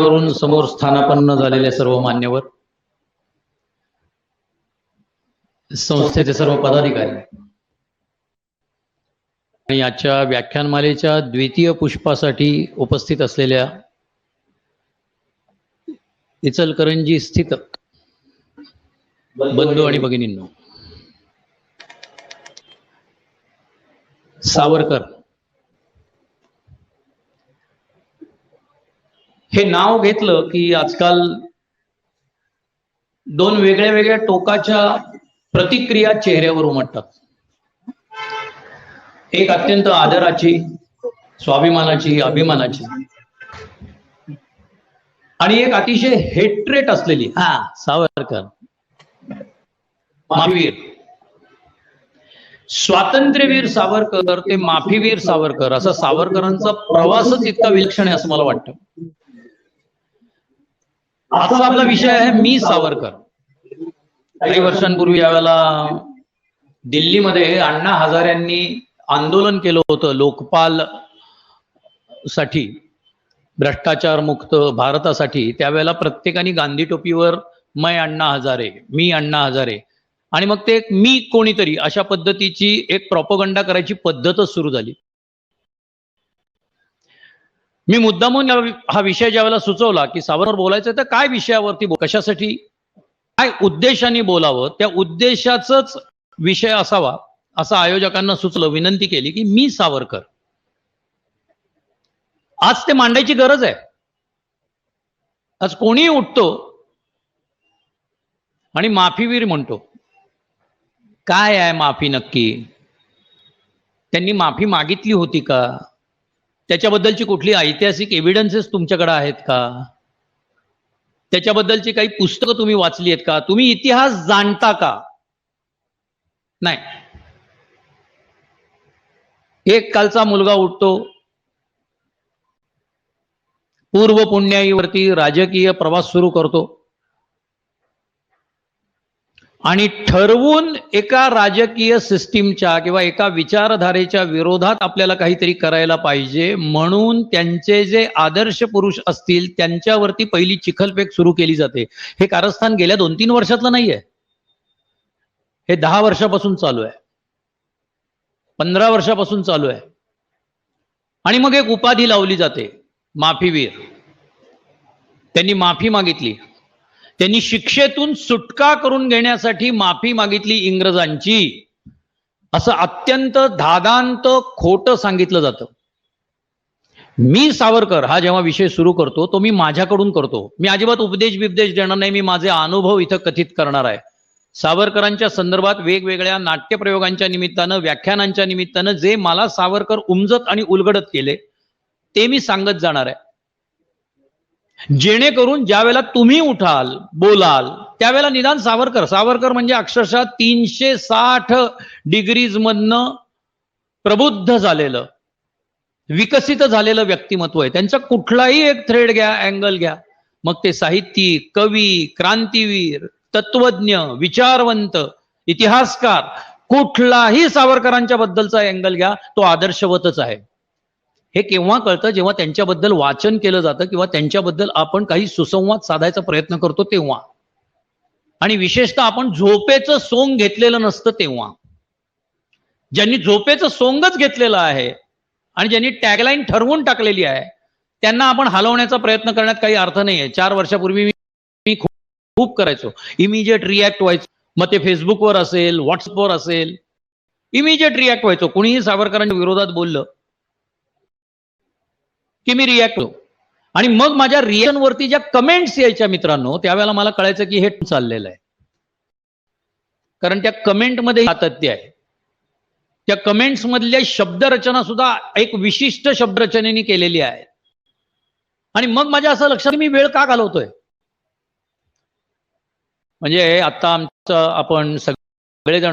वरून समोर स्थानापन्न झालेले सर्व मान्यवर, संस्थेचे सर्व पदाधिकारी आणि आजच्या व्याख्यानमालेच्या द्वितीय पुष्पासाठी उपस्थित असलेल्या इचलकरंजी स्थित बंधू आणि भगिनींनो, सावरकर हे नाव घेतलं की आजकाल दोन वेगळ्या वेगळ्या टोकाच्या प्रतिक्रिया चेहऱ्यावर उमटतात. एक अत्यंत आदराची, स्वाभिमानाची, अभिमानाची, आणि एक अतिशय हेट्रेट असलेली, सावरकर माफीवीर, स्वातंत्र्यवीर सावरकर ते माफीवीर सावरकर, असा सावरकरांचा प्रवासच इतका विलक्षण आहे असं मला वाटतं. आजचा आपला विषय आहे मी सावरकर. काही वर्षांपूर्वी यावेळेला दिल्लीमध्ये अण्णा हजारेंनी आंदोलन केलं होतं लोकपाल साठी, भ्रष्टाचार मुक्त भारतासाठी. त्यावेळेला प्रत्येकाने गांधी टोपीवर मैं अण्णा हजारे, मी अण्णा हजारे, आणि मग ते मी कोणीतरी अशा पद्धतीची एक प्रोपगंडा करायची पद्धतच सुरू झाली. मी मुद्दामून हा विषय ज्यावेळेला सुचवला की सावरकर बोलायचं तर काय विषयावरती, कशासाठी, काय उद्देशाने बोलावं, त्या उद्देशाचाच विषय असावा असं आयोजकांना सुचलं. विनंती केली की मी सावरकर. आज ते मांडायची गरज आहे. आज कोणीही उठतो आणि माफीवीर म्हणतो. काय आहे माफी नक्की? त्यांनी माफी मागितली होती का? त्याच्याबद्दलची कुठली ऐतिहासिक एव्हिडन्सेस तुमच्याकडे आहेत का? त्याच्याबद्दलची काही पुस्तकं तुम्ही वाचली आहेत का? तुम्ही इतिहास जाणता का? नाही. एक कालचा मुलगा उठतो, पूर्व पुण्याईवरती राजकीय प्रवास सुरू करतो आणि ठरवून एका राजकीय सिस्टीमच्या किंवा एका विचारधारेच्या विरोधात आपल्याला काहीतरी करायला पाहिजे म्हणून त्यांचे जे आदर्श पुरुष असतील त्यांच्यावरती पहिली चिखलफेक सुरू केली जाते. हे कारस्थान गेल्या 2-3 वर्षातलं नाहीये, हे 10 वर्षापासून चालू आहे, 15 वर्षापासून चालू आहे. आणि मग एक उपाधी लावली जाते, माफीवीर. त्यांनी माफी मागितली, त्यांनी शिक्षेतून सुटका करून घेण्यासाठी माफी मागितली इंग्रजांची, असं अत्यंत धादांत खोटं सांगितलं जातं. मी सावरकर हा जेव्हा विषय सुरू करतो तो मी माझ्याकडून करतो. मी अजिबात उपदेश बिपदेश देणार नाही, मी माझे अनुभव इथं कथित करणार आहे. सावरकरांच्या संदर्भात वेगवेगळ्या नाट्यप्रयोगांच्या निमित्तानं, व्याख्यानांच्या निमित्तानं जे मला सावरकर उमजत आणि उलगडत केले ते मी सांगत जाणार आहे, जेणेकरून ज्या वेळेला तुम्ही उठाल, बोलाल, त्यावेळेला निदान सावरकर म्हणजे अक्षरशः 360 डिग्रीज मधनं प्रबुद्ध झालेलं, विकसित झालेलं व्यक्तिमत्व आहे. त्यांचा कुठलाही एक थ्रेड घ्या, अँगल घ्या, मग ते साहित्यिक, कवी, क्रांतीवीर, तत्वज्ञ, विचारवंत, इतिहासकार, कुठलाही सावरकरांच्या बद्दलचा अँगल घ्या, तो आदर्शवतच आहे. हे केव्हा कळतं? जेव्हा त्यांच्याबद्दल वाचन केलं जातं किंवा त्यांच्याबद्दल आपण काही सुसंवाद साधायचा प्रयत्न करतो तेव्हा, आणि विशेषतः आपण झोपेचं सोंग घेतलेलं नसतं तेव्हा. ज्यांनी झोपेचं सोंगच घेतलेलं आहे आणि ज्यांनी टॅगलाईन ठरवून टाकलेली आहे त्यांना आपण हलवण्याचा प्रयत्न करण्यात काही अर्थ नाहीये. 4 वर्षापूर्वी मी खूप करायचो, इमिजिएट रिॲक्ट व्हायचो. मग ते फेसबुकवर असेल, व्हॉट्सअपवर असेल, इमिजिएट रिॲक्ट व्हायचो. कुणीही सावरकरांच्या विरोधात बोललं की मी रिॲक्ट होतो. आणि मग माझ्या रिॲक्शनवरती ज्या कमेंट्स यायच्या मित्रांनो, त्यावेळेला मला कळायचं की हे चाललेलं आहे. कारण त्या कमेंटमध्ये सातत्य आहे. त्या कमेंट्स मधल्या शब्दरचना सुद्धा एक विशिष्ट शब्दरचनेने केलेली आहे. आणि मग माझ्या असं लक्षात मी वेळ का घालवतोय. म्हणजे आता आमचं आपण सगळेजण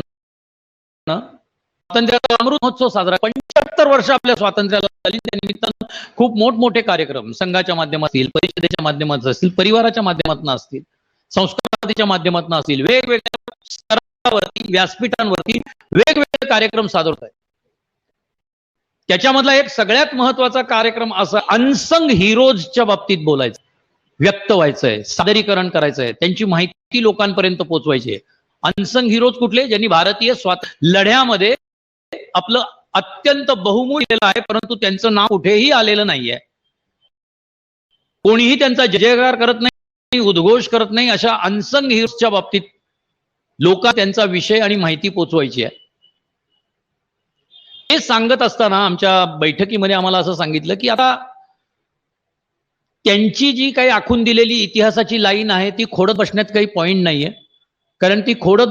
स्वातंत्र्याचा अमृत महोत्सव साजरा, 75 वर्ष आपल्या स्वातंत्र्याला झाली. त्या निमित्तानं खूप मोठमोठे कार्यक्रम संघाच्या माध्यमातील, परिषदेच्या माध्यमातून असतील, परिवाराच्या माध्यमातून असतील, संस्कृतीच्या माध्यमातून असतील, वेगवेगळ्या स्तरावरती, व्यासपीठांवरती वेगवेगळे कार्यक्रम सादर होत आहेत. त्याच्यामधला एक सगळ्यात महत्वाचा कार्यक्रम असा अनसंग हिरोजच्या बाबतीत बोलायचा. व्यक्त व्हायचंय, सादरीकरण करायचंय, त्यांची माहिती लोकांपर्यंत पोहोचवायची आहे. अनसंग हिरोज कुठले? ज्यांनी भारतीय लढ्यामध्ये आपलं अत्यंत बहुमूल्य केलेलं आहे, परंतु त्यांचं नाव कुठेही आलेलं नाहीये. कोणीही त्यांचा जयजयकार करत नाही, उद्घोष करत नाही. अशा अनसंग हिरोजच्या बाबतीत लोक त्यांचा विषय आणि माहिती पोचवायची आहे. हे सांगत असताना आमच्या बैठकीमध्ये आम्हाला असं सांगितलं की आता त्यांची जी काही आखून दिलेली इतिहासाची लाईन आहे ती खोडत बसण्यात काही पॉइंट नाहीये, कारण ती खोडत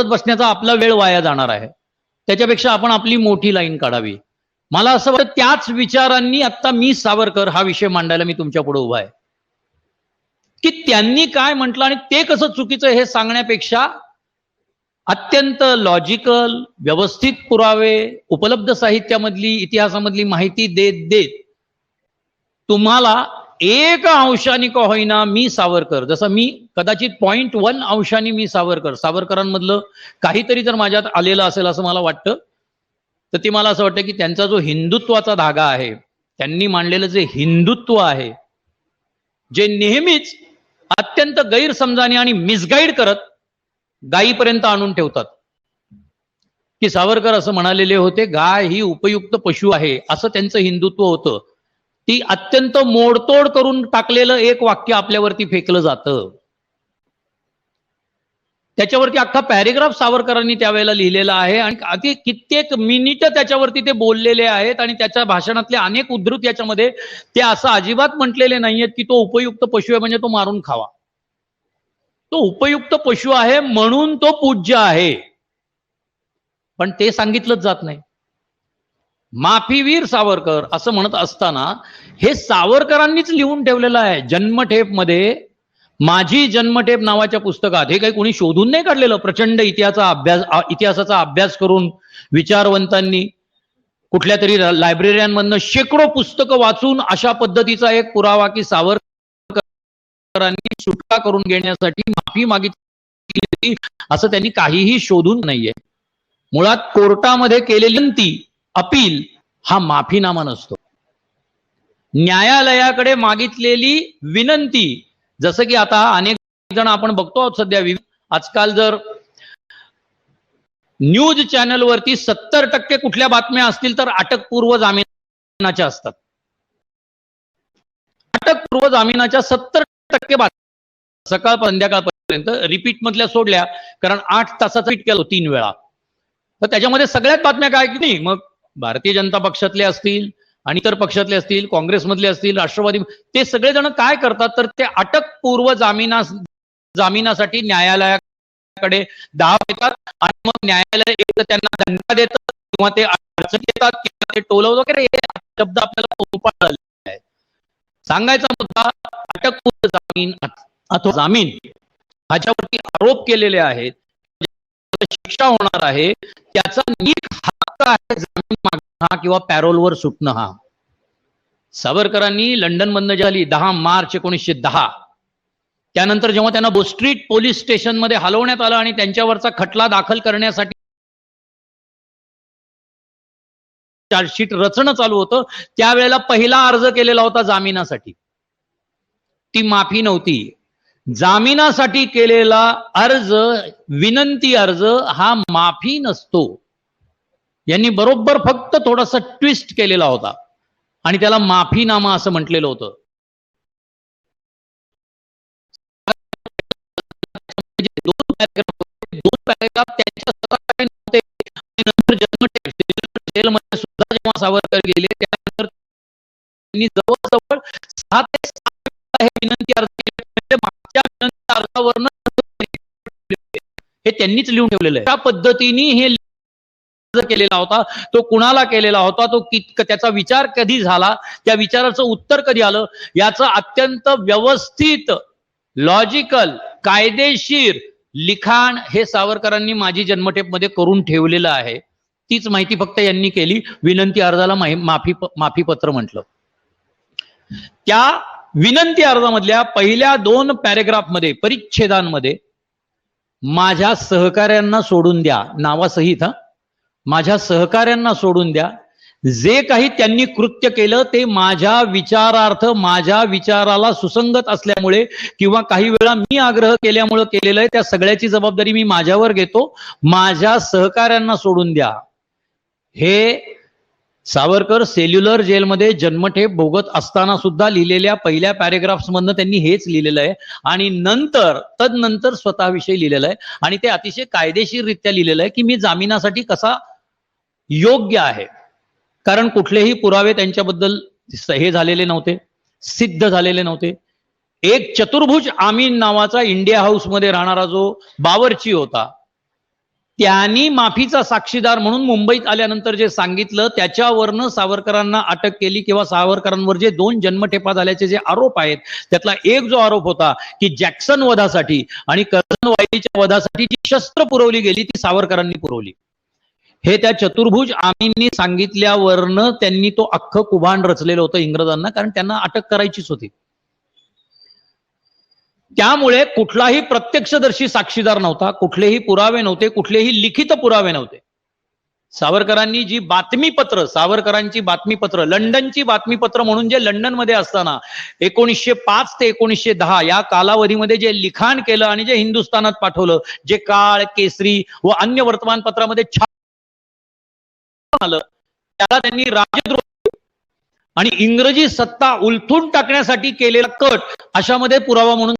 बसण्याचा आपला वेळ वाया जाणार आहे. त्याच्यापेक्षा आपण आपली मोठी लाईन काढावी. मला असं वाटतं त्याच विचारांनी आता मी सावरकर हा विषय मांडायला मी तुमच्या पुढे उभा आहे, की त्यांनी काय म्हटलं आणि ते कसं चुकीचं हे सांगण्यापेक्षा अत्यंत लॉजिकल व्यवस्थित पुरावे, उपलब्ध साहित्यामधली, इतिहासामधली माहिती देत देत तुम्हाला एक अंशाने का होईना मी सावरकर, जसं मी कदाचित 0.1 अंशाने मी सावरकरांमधलं काहीतरी जर माझ्यात आलेलं असेल असं मला वाटतं, तर ते मला असं वाटतं की त्यांचा जो हिंदुत्वाचा धागा आहे, त्यांनी मांडलेलं जे हिंदुत्व आहे, जे नेहमीच अत्यंत गैरसमजाने आणि मिसगाईड करत गायीपर्यंत आणून ठेवतात. की सावरकर असं म्हणालेले होते, गाय ही उपयुक्त पशु आहे, असं त्यांचं हिंदुत्व होतं. ती अत्यंत मोडतोड करून टाकलेलं एक वाक्य आपल्यावरती फेकलं जातं. त्याच्यावरती अख्खा पॅरेग्राफ सावरकरांनी त्यावेळेला लिहिलेला आहे आणि अति कित्येक मिनिट त्याच्यावरती ते बोललेले आहेत आणि त्याच्या भाषणातले अनेक उद्धृत याच्यामध्ये ते असं अजिबात म्हटलेले नाहीयेत की तो उपयुक्त पशु आहे म्हणजे तो मारून खावा. तो उपयुक्त पशु आहे म्हणून तो पूज्य आहे, पण ते सांगितलंच जात नाही. माफीवीर सावरकर असं म्हणत असताना हे सावरकरांनीच लिहून ठेवलेलं आहे. जन्मठेपमध्ये, माझी जन्मठेप नावाच्या पुस्तकात, हे काही कोणी शोधून नाही काढलेलं. प्रचंड इतिहासाचा अभ्यास करून विचारवंतांनी कुठल्या तरी लायब्ररीमधनं शेकडो पुस्तकं वाचून अशा पद्धतीचा एक पुरावा की सावरकरांनी सुटका करून घेण्यासाठी माफी मागितली असं त्यांनी काहीही शोधून नाहीये. मुळात कोर्टामध्ये केलेली अपील हा माफीनामा नसतो. न्यायालयाकडे मागितलेली विनंती, जसं की आता अनेक जण आपण बघतो आहोत सध्या, आजकाल जर न्यूज चॅनलवरती 70% कुठल्या बातम्या असतील तर अटकपूर्व जामिनाच्या असतात. अटकपूर्व जामिनाच्या 70% बातम्या सकाळ संध्याकाळपर्यंत रिपीट मधल्या सोडल्या, कारण 8 तासाचा रिपीट केलं 3 वेळा, तर त्याच्यामध्ये सगळ्यात बातम्या काय की नाही, मग भारतीय जनता पक्षातले असतील आणि इतर पक्षातले असतील, काँग्रेसमधले असतील, राष्ट्रवादी, ते सगळेजण काय करतात तर ते अटकपूर्व जामिनासाठी न्यायालयाकडे धाव घेतात आणि मग न्यायालय एक त्यांना दंड देतात किंवा ते अडचण येतात किंवा ते टोलव वगैरे, हे शब्द आपल्याला पोपट झालेला आहे. सांगायचा मुद्दा, अटकपूर्व जामीन अथवा जामीन ह्याच्यावरती आरोप केलेले आहेत, शिक्षा होणार आहे, त्याचा नीट हक्क आहे जामीन मागणं किंवा पॅरोलवर सुटणं. हा सावरकरांनी लंडन मधनं झाली 10 मार्च 1910, त्यानंतर जेव्हा त्यांना बो स्ट्रीट पोलीस स्टेशन मध्ये हलवण्यात आलं आणि त्यांच्यावरचा खटला दाखल करण्यासाठी चार्जशीट रचणं चालू होतं, त्यावेळेला पहिला अर्ज केलेला होता जामिनासाठी. ती माफी नव्हती. जामिनासाठी केलेला अर्ज, विनंती अर्ज हा माफी नसतो. यांनी बरोबर फक्त थोडासा ट्विस्ट केलेला होता आणि त्याला माफीनामा असं म्हटलेलं होतं. दोन पॅरेग्राफ त्यांच्या जेलमध्ये सुद्धा जेव्हा सावरकर गेले त्यानंतर त्यांनी जवळजवळ 6 ते 7 विनंती अर्ज केले. मागच्या विनंती अर्जावरनं हे त्यांनीच लिहून ठेवलेलं आहे. त्या पद्धतीने हे अर्ज केलेला होता, तो कुणाला केलेला होता, तो त्याचा विचार कधी झाला, त्या विचाराचं उत्तर कधी आलं, याचं अत्यंत व्यवस्थित, लॉजिकल, कायदेशीर लिखाण हे सावरकरांनी माझी जन्मठेपमध्ये करून ठेवलेलं आहे. तीच माहिती फक्त यांनी केली. विनंती अर्जाला माफी पत्र म्हटलं. त्या विनंती अर्जामधल्या पहिल्या 2 पॅरेग्राफमध्ये, परिच्छेदांमध्ये, माझ्या सहकाऱ्यांना सोडून द्या नावासहित, माझ्या सहकाऱ्यांना सोडून द्या, जे काही त्यांनी कृत्य केलं ते माझ्या विचारार्थ, माझ्या विचाराला सुसंगत असल्यामुळे किंवा काही वेळा मी आग्रह केल्यामुळे केलेलं आहे, त्या सगळ्याची जबाबदारी मी माझ्यावर घेतो, माझ्या सहकाऱ्यांना सोडून द्या. हे सावरकर सेल्युलर जेलमध्ये जन्मठेप भोगत असताना सुद्धा लिहिलेल्या पहिल्या पॅरेग्राफ्स मधनं त्यांनी हेच लिहिलेलं आहे. आणि तदनंतर स्वतःविषयी लिहिलेलं आहे. आणि ते अतिशय कायदेशीररित्या लिहिलेलं आहे की मी जामिनासाठी कसा योग्य आहे. कारण कुठलेही पुरावे त्यांच्याबद्दल हे झालेले नव्हते, सिद्ध झालेले नव्हते. एक चतुर्भुज आमीन नावाचा इंडिया हाऊस मध्ये राहणारा जो बावर्ची होता, त्यांनी माफीचा साक्षीदार म्हणून मुंबईत आल्यानंतर जे सांगितलं त्याच्यावरनं सावरकरांना अटक केली किंवा सावरकरांवर जे 2 जन्मठेपा झाल्याचे जे आरोप आहेत त्यातला एक जो आरोप होता की जॅक्सन वधासाठी आणि कर्झन वाईच्या वधासाठी जी शस्त्र पुरवली गेली ती सावरकरांनी पुरवली, हे त्या चतुर्भुज आमींनी सांगितल्यावरनं त्यांनी तो अख्खं कुभांड रचलेलं होतं इंग्रजांना, कारण त्यांना अटक करायचीच होती. त्यामुळे कुठलाही प्रत्यक्षदर्शी साक्षीदार नव्हता, कुठलेही पुरावे नव्हते, कुठलेही लिखित पुरावे नव्हते. सावरकरांनी जी बातमीपत्र, सावरकरांची बातमीपत्र, लंडनची बातमीपत्र म्हणून जे लंडनमध्ये असताना 1905 ते 1910 या कालावधीमध्ये जे लिखाण केलं आणि जे हिंदुस्थानात पाठवलं, जे काळ, केसरी व अन्य वर्तमानपत्रामध्ये आलं, त्याला त्यांनी राजद्रोह आणि इंग्रजी सत्ता उलथून टाकण्यासाठी केलेला कट अशामध्ये पुरावा म्हणून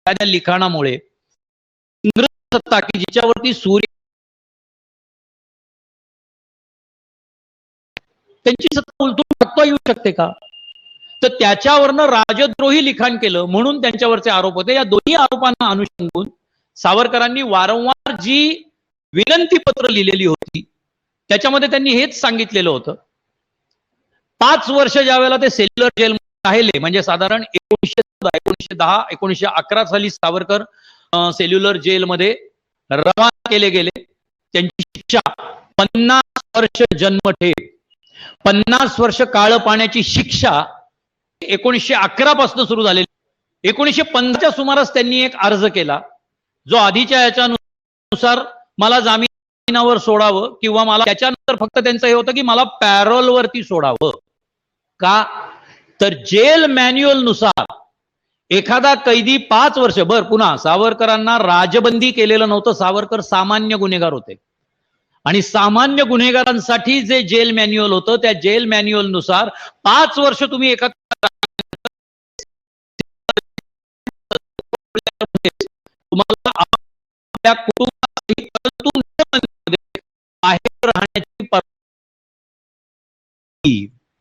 त्या लिखाणामुळे इंग्रजी सत्ता की जिच्यावरती सूर्य त्यांची सत्ता उलटून टाकता येऊ शकते का, तर त्याच्यावरनं राजद्रोही लिखाण केलं म्हणून त्यांच्यावरचे आरोप होते. या दोन्ही आरोपांना अनुषंगून सावरकरांनी वारंवार जी विनंती पत्र लिहिलेली होती त्याच्यामध्ये त्यांनी हेच सांगितलेलं होतं. 5 वर्ष ज्या वेळेला ते सेल्युलर जेल राहिले, म्हणजे साधारण 1910 1911 साली सावरकर सेल्युलर जेलमध्ये रवाना केले गेले. त्यांची शिक्षा 50 वर्ष जन्मठेप, 50 वर्ष काळ पाण्याची शिक्षा 1911 पासून सुरू झालेली. 1915च्या सुमारास त्यांनी एक अर्ज केला जो आधीच्या याच्यानुसार मला जामिनावर सोडावं किंवा मला त्याच्यानंतर फक्त त्यांचं हे होतं की मला पॅरोल वरती सोडावं. का, तर जेल मॅन्युअल नुसार एखादा कैदी 5 वर्ष, पुन्हा सावरकरांना राजबंदी केलेलं नव्हतं, सावरकर सामान्य गुन्हेगार होते आणि सामान्य गुन्हेगारांसाठी जे जेल मॅन्युअल होतं त्या जेल मॅन्युअल नुसार 5 वर्ष तुम्ही एका तुम्हाला आपल्या कुटुंबासहित बाहेर राहण्याची परवानगी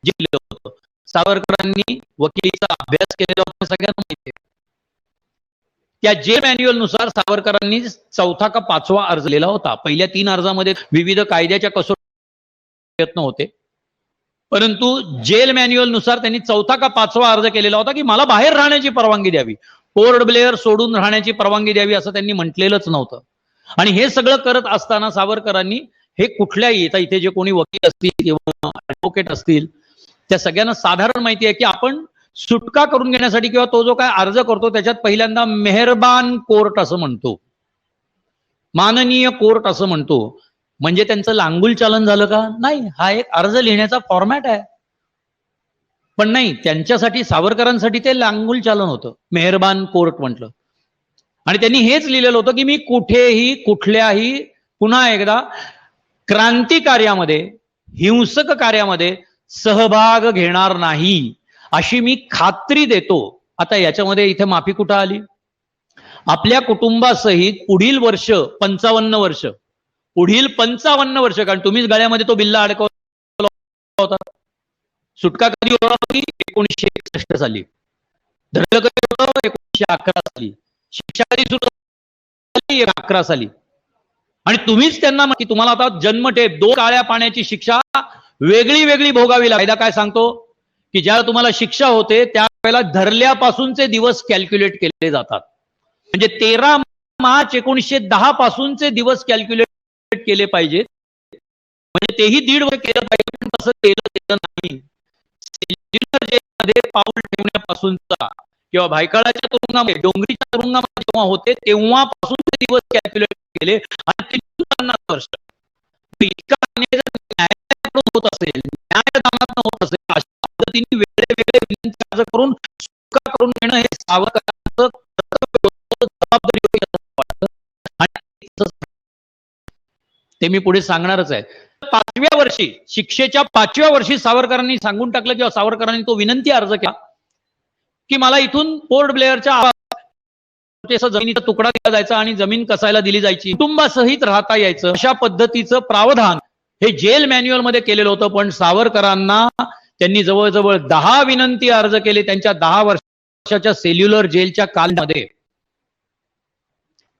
दिली होतं. सावरकरांनी वकिलीचा अभ्यास केलेला होता, सगळ्यांना माहिती आहे. त्या जेल मॅन्युअल नुसार सावरकरांनी 4था का 5वा अर्ज लिहिला होता. पहिल्या 3 अर्जामध्ये विविध कायद्याच्या कसोटी प्रयत्न होते, परंतु जेल मॅन्युअल नुसार त्यांनी 4था का 5वा अर्ज केलेला होता की मला बाहेर राहण्याची परवानगी द्यावी, पोर्ट ब्लेअर सोडून राहण्याची परवानगी द्यावी असं त्यांनी म्हटलेलंच नव्हतं. आणि हे सगळं करत असताना सावरकरांनी हे कुठल्याही इथे जे कोणी वकील असतील किंवा ऍडव्होकेट असतील त्या सगळ्यांना साधारण माहिती आहे की आपण सुटका करून घेण्यासाठी किंवा तो जो काय अर्ज करतो त्याच्यात पहिल्यांदा मेहरबान कोर्ट असं म्हणतो, माननीय कोर्ट असं म्हणतो. म्हणजे त्यांचं लांगुल चालन झालं का? नाही, हा एक अर्ज लिहिण्याचा फॉर्मॅट आहे. पण नाही, त्यांच्यासाठी सावरकरांसाठी ते लांगुल चालन होतं, मेहरबान कोर्ट म्हटलं. आणि त्यांनी हेच लिहिलेलं होतं की मी कुठेही कुठल्याही पुन्हा एकदा क्रांती कार्यामध्ये, हिंसक कार्यामध्ये सहभाग घेणार नाही अशी मी खात्री देतो. आता याच्यामध्ये इथे माफी कुठं आली? आपल्या कुटुंबासहित पुढील 55 वर्ष, पुढील 55 वर्ष, कारण तुम्हीच गळ्यामध्ये तो बिल्ला अडकवला होता. सुटका कधी होणार होती? 1961 साली. धरलं कधी होतं? 1911 साली. शिक्षा कधी सुरू झाली? 11 साली. आणि तुम्हीच त्यांना की तुम्हाला आता जन्मठेप 2 काळ्या पाण्याची शिक्षा वेगळी वेगळी भोगावी लागेल. कायदा काय सांगतो की ज्यावेळेला तुम्हाला शिक्षा होते त्यावेळेला धरल्यापासूनचे दिवस कॅल्क्युलेट केले जातात. म्हणजे 13 मार्च 1910 पासूनचे दिवस कॅल्क्युलेट केले पाहिजेत. म्हणजे तेही 1.5 वर्ष केलं पाहिजे, पण तसं केलं नाही. सेल्युलर जेलमध्ये पाऊल ठेवण्यापासूनचा किंवा भायखळाच्या तुरुंगामध्ये, डोंगरीच्या तुरुंगामध्ये जेव्हा होते तेव्हापासूनचे दिवस कॅल्क्युलेट केले आणि ते 50 वर्ष. इतका न्याय होत असेल, न्यायदानातनं होत असेल, अशा पद्धतीने वेगळे विनंती अर्ज करून सुटका करून घेणं हे सावरकरांचं कर्तव्य होतं, जबाबदारी होती असं वाटतं. आणि ते मी पुढे सांगणारच आहे. 5व्या वर्षी, शिक्षेच्या 5व्या वर्षी सावरकरांनी सांगून टाकलं, किंवा सावरकरांनी तो विनंती अर्ज केला की मला इथून पोर्ट ब्लेअरच्या जमिनीचा तुकडा दिला जायचा आणि जमीन कसायला दिली जायची, कुटुंबासहित राहता यायचं, अशा पद्धतीचं प्रावधान हे जेल मॅन्युअल मध्ये केलेलं होतं. पण सावरकरांना त्यांनी जवळजवळ 10 विनंती अर्ज केले त्यांच्या 10 वर्षाच्या सेल्युलर जेलच्या कालमध्ये.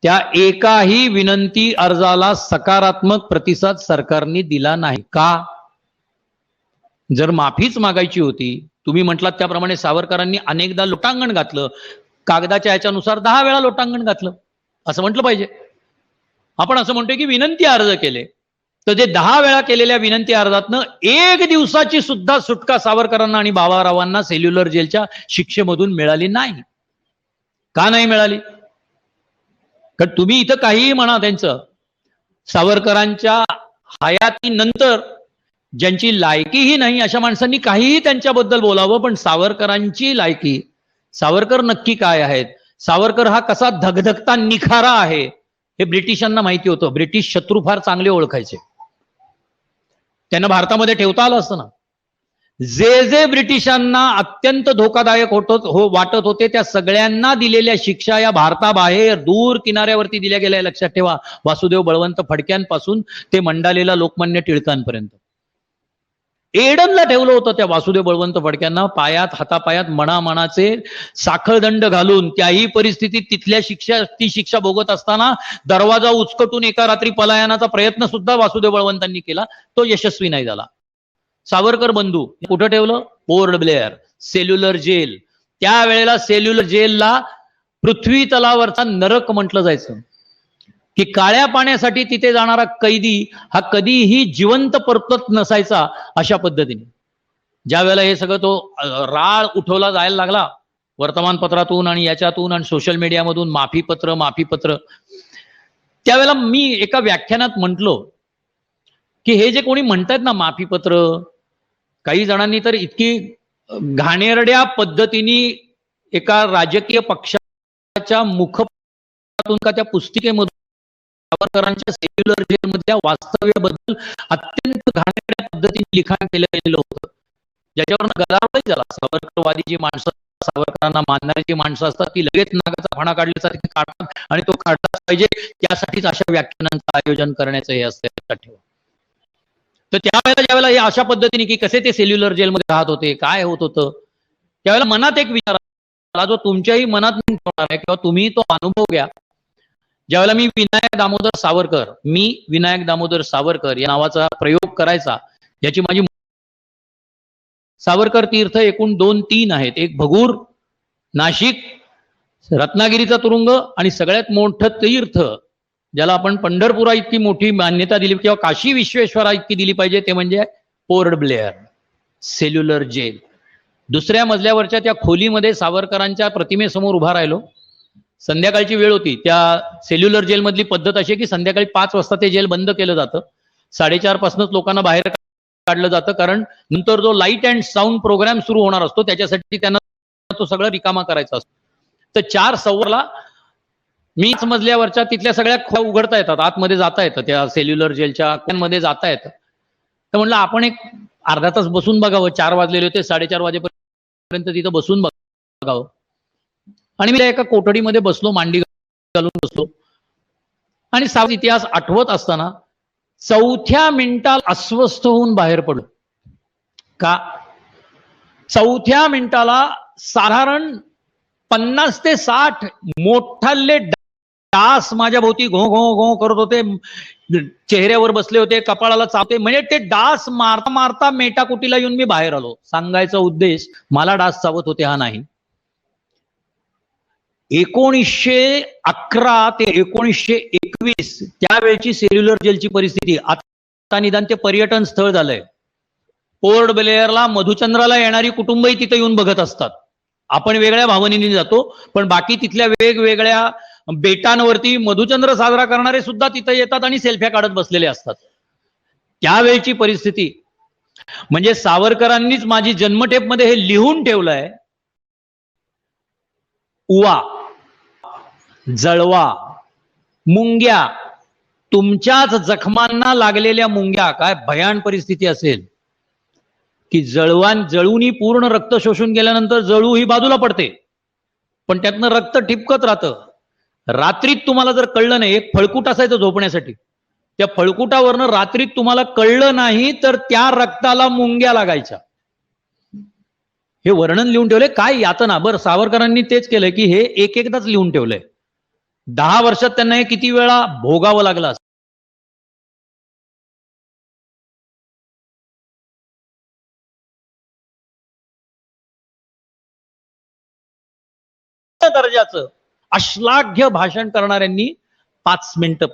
त्या एकाही विनंती अर्जाला सकारात्मक प्रतिसाद सरकारने दिला नाही. का? जर माफीच मागायची होती, तुम्ही म्हटलात त्याप्रमाणे सावरकरांनी अनेकदा लोटांगण घातलं, कागदाच्या याच्यानुसार 10 वेळा लोटांगण घातलं असं म्हटलं पाहिजे. आपण असं म्हणतोय की विनंती अर्ज केले, तर ते 10 वेळा केलेल्या विनंती अर्जातनं 1 दिवसाची सुद्धा सुटका सावरकरांना आणि बाबारावांना सेल्युलर जेलच्या शिक्षेमधून मिळाली नाही. का नाही मिळाली? कारण तुम्ही इथं काहीही म्हणा, त्यांचं सावरकरांच्या हयातीनंतर ज्यांची लायकीही नाही अशा माणसांनी काहीही त्यांच्याबद्दल बोलावं, पण सावरकरांची लायकी, सावरकर नक्की काय आहेत, सावरकर हा कसा धगधगता निखारा आहे, हे ब्रिटिशांना माहिती होतं. ब्रिटिश शत्रू फार चांगले ओळखायचे. त्यांना भारतामध्ये ठेवता आलं असतं ना. जे ब्रिटिशांना अत्यंत धोकादायक वाटत होते त्या सगळ्यांना दिलेल्या शिक्षा या भारताबाहेर दूर किनाऱ्यावरती दिल्या गेल्या. लक्षात ठेवा, वासुदेव बळवंत फडक्यांपासून ते मंडालेला लोकमान्य टिळकांपर्यंत. एडनला ठेवलं होतं त्या वासुदेव बळवंत फडक्यांना, पायात हातापायात मनाचे साखळदंड घालून. त्याही परिस्थितीत तिथल्या ती शिक्षा भोगत असताना दरवाजा उचकटून एका रात्री पलायनाचा प्रयत्न सुद्धा वासुदेव बळवंतांनी केला, तो यशस्वी नाही झाला. सावरकर बंधू कुठं ठेवलं? Port Blair, cellular jail. त्यावेळेला सेल्युलर जेलला पृथ्वी तलावरचा नरक म्हटलं जायचं, की काळ्या पाण्यासाठी तिथे जाणारा कैदी हा कधीही जिवंत परतत नसायचा. अशा पद्धतीने ज्या वेळेला हे सगळं तो राळ उठवला जायला लागला वर्तमानपत्रातून आणि याच्यातून आणि सोशल मीडियामधून, माफीपत्र, त्यावेळेला मी एका व्याख्यानात म्हटलो की हे जे कोणी म्हणतात ना माफीपत्र, काही जणांनी तर इतकी घाणेरड्या पद्धतीने एका राजकीय पक्षाच्या मुखपत्रातून का त्या पुस्तिकेमधून सावरकरांच्या सेल्युलर जेलमधल्या वास्तव्याबद्दल अत्यंत घाणेरड्या पद्धतीने लिखाण केलं गेलं होतं, ज्याच्यावर गदारोळही झाला. सावरकरवादी जी माणसं, सावरकरांना मानणारी जी माणसं असतात ती लगेच नागाचा फणा काढल्यासारखी काढतात आणि तो काढलाच पाहिजे. त्यासाठीच अशा व्याख्यानांचं आयोजन करण्याचं हे असतं, लक्षात ठेवा. तर त्यावेळेला ज्यावेळेला हे अशा पद्धतीने की कसे ते सेल्युलर जेलमध्ये राहत होते, काय होत होतं, त्यावेळेला मनात एक विचार आला जो तुमच्याही मनात होणार आहे, किंवा तुम्ही तो अनुभव घ्या. ज्यावेळेला मी विनायक दामोदर सावरकर या नावाचा प्रयोग करायचा, याची माझी सावरकर तीर्थ एकूण 2-3 आहेत. एक भगूर, नाशिक, रत्नागिरीचा तुरुंग आणि सगळ्यात मोठं तीर्थ ज्याला आपण पंढरपुरा इतकी मोठी मान्यता दिली किंवा काशी विश्वेश्वरा इतकी दिली पाहिजे, ते म्हणजे पोर्ट ब्लेअर सेल्युलर जेल. 2ऱ्या मजल्यावरच्या त्या खोलीमध्ये सावरकरांच्या प्रतिमेसमोर उभा राहिलो. संध्याकाळची वेळ होती. त्या सेल्युलर जेलमधली पद्धत अशी की संध्याकाळी 5 वाजता ते जेल बंद केलं जातं. 4:30 पासूनच लोकांना बाहेर काढलं जातं, कारण नंतर जो लाईट अँड साऊंड प्रोग्राम सुरू होणार असतो त्याच्यासाठी त्यांना तो सगळं रिकामा करायचा असतो. तर 4:15 मीच मजल्यावरच्या तिथल्या सगळ्या खोल्या उघडता येतात, आतमध्ये जाता येतं, त्या सेल्युलर जेलच्या मध्ये जाता येतं. तर म्हणलं आपण एक अर्धा तास बसून बघावं. 4 वाजलेले होते, 4:30 वाजेपर्यंत तिथं बसून बघावं. आणि मी एका कोठडीमध्ये बसलो, मांडी घालून बसलो आणि सावध इतिहास आठवत असताना 4थ्या मिनिटाला अस्वस्थ होऊन बाहेर पडलो. का? 4थ्या मिनिटाला साधारण 50 ते 60 मोठाले डास माझ्या भोवती घो घो घो करत होते, चेहऱ्यावर बसले होते, कपाळाला चावते. म्हणजे ते डास मारता मारता मेटाकुटीला येऊन मी बाहेर आलो. सांगायचा उद्देश, मला डास चावत होते हा नाही. 1911 ते 1921 त्यावेळची सेल्युलर जेलची परिस्थिती. आता निदान ते पर्यटन स्थळ झालंय. पोर्ट ब्लेअरला मधुचंद्राला येणारी कुटुंबही तिथे येऊन बघत असतात. आपण वेगळ्या भावनेने जातो, पण बाकी तिथल्या वेगवेगळ्या बेटांवरती मधुचंद्र साजरा करणारे सुद्धा तिथे येतात आणि सेल्फ्या काढत बसलेले असतात. त्यावेळची परिस्थिती म्हणजे सावरकरांनीच माझी जन्मटेपमध्ये हे लिहून ठेवलंय, उवा, जळवा, मुंग्या, तुमच्याच जखमांना लागलेल्या मुंग्या. काय भयान परिस्थिती असेल की जळूनी पूर्ण रक्त शोषून गेल्यानंतर जळू ही बाजूला पडते, पण त्यातनं रक्त ठिपकत राहतं. रात्रीत तुम्हाला जर कळलं नाही, एक फळकूट असायचं झोपण्यासाठी, त्या फळकुटावरनं रात्रीत तुम्हाला कळलं नाही तर त्या रक्ताला मुंग्या लागायच्या. हे वर्णन लिहून ठेवलंय. काय यातना. बरं, सावरकरांनी तेच केलंय की हे एक एकदाच लिहून ठेवलंय. 10 वर्षात त्यांना हे किती वेळा भोगावं लागलं. दर्जाचं अश्लाघ्य भाषण करणाऱ्यांनी 5 मिनिटं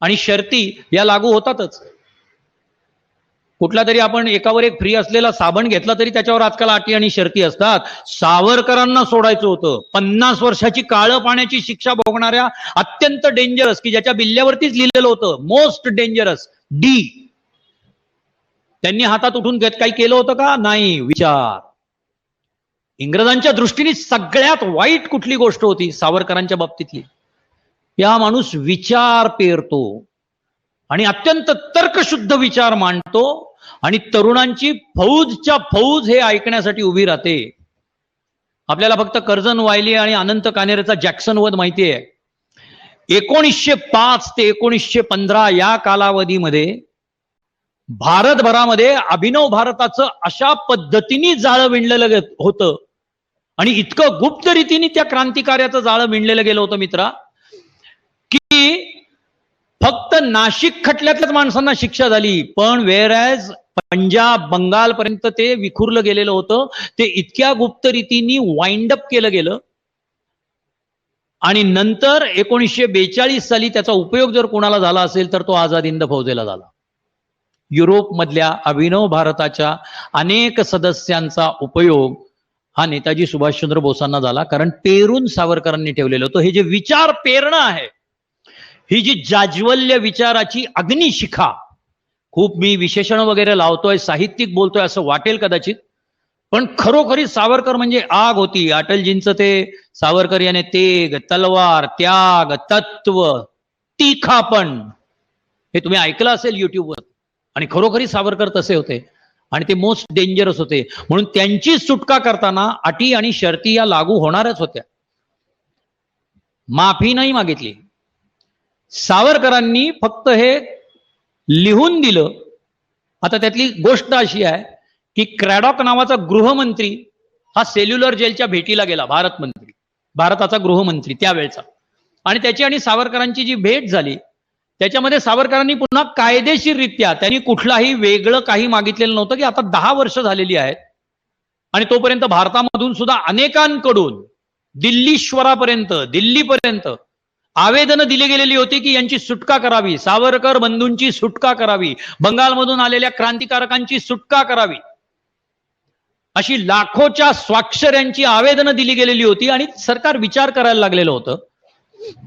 आणि शर्ती या लागू होतातच. कुठला तरी आपण एकावर एक फ्री असलेला साबण घेतला तरी त्याच्यावर आजकाल अटी आणि शर्ती असतात. सावरकरांना सोडायचं होतं. 50 वर्षाची काळं पाण्याची शिक्षा भोगणाऱ्या अत्यंत डेंजरस, की ज्याच्या बिल्ल्यावरतीच लिहिलेलं होतं मोस्ट डेंजरस डी, त्यांनी हातात उठून काही केलं होतं का? नाही. विचार. इंग्रजांच्या दृष्टीने सगळ्यात वाईट कुठली गोष्ट होती सावरकरांच्या बाबतीतली? या माणूस विचार पेरतो आणि अत्यंत तर्कशुद्ध विचार मांडतो आणि तरुणांची फौजच्या फौज हे ऐकण्यासाठी उभी राहते. आपल्याला फक्त कर्जन वायली आणि अनंत कानेरेचा जॅक्सन वध माहिती आहे. 1905 ते 1915 या कालावधीमध्ये भारतभरामध्ये अभिनव भारताचं अशा पद्धतीने जाळं विणलेलं होतं आणि इतकं गुप्त रीतीने त्या क्रांतिकार्याचं जाळं विणलेलं गेलं होतं मित्रा, की फक्त नाशिक खटल्यातल्याच माणसांना शिक्षा झाली, पण वेअरॅज पंजाब बंगाल पर्यंत ते विखुरलं गेलेलं होतं. ते इतक्या गुप्त रीतीने वाइंड अप केलं गेलं आणि नंतर 1942 साली त्याचा उपयोग जर कोणाला झाला असेल तर तो आझाद हिंद फौजेला झाला. युरोप मधल्या अभिनव भारताच्या अनेक सदस्यांचा उपयोग हा नेताजी सुभाषचंद्र बोसांना झाला, कारण पेरून सावरकरांनी ठेवलेलं होतं. हे जे विचार पेरणं आहे, ही जी जाज्वल्य विचाराची अग्निशिखा, खूप मी विशेषण वगैरे लावतोय, साहित्यिक बोलतोय असं वाटेल कदाचित, पण खरोखरी सावरकर म्हणजे आग होती. अटलजींचं ते सावरकर याने तेग, तलवार, त्याग, तत्व, तीखापण हे तुम्ही ऐकलं असेल युट्यूबवर. आणि खरोखरी सावरकर तसे होते आणि ते मोस्ट डेंजरस होते. म्हणून त्यांची सुटका करताना अटी आणि शर्ती या लागू होणारच होत्या. माफी नाही मागितली. सावरकरांनी फक्त हे लिहून दिलं. आता त्यातली गोष्ट अशी आहे की क्रॅडॉक नावाचा गृहमंत्री हा सेल्युलर जेलच्या भेटीला गेला, भारताचा गृहमंत्री त्यावेळचा, आणि त्याची आणि सावरकरांची जी भेट झाली त्याच्यामध्ये सावरकरांनी पुन्हा कायदेशीररित्या त्यांनी कुठलाही वेगळं काही मागितलेलं नव्हतं, की आता 10 वर्ष झालेली आहेत आणि तोपर्यंत भारतामधून सुद्धा अनेकांकडून दिल्लीपर्यंत आवेदनं दिली गेलेली होती की यांची सुटका करावी, सावरकर बंधूंची सुटका करावी, बंगालमधून आलेल्या क्रांतिकारकांची सुटका करावी, अशी लाखोच्या स्वाक्षऱ्यांची आवेदनं दिली गेलेली होती आणि सरकार विचार करायला लागलेलं होतं.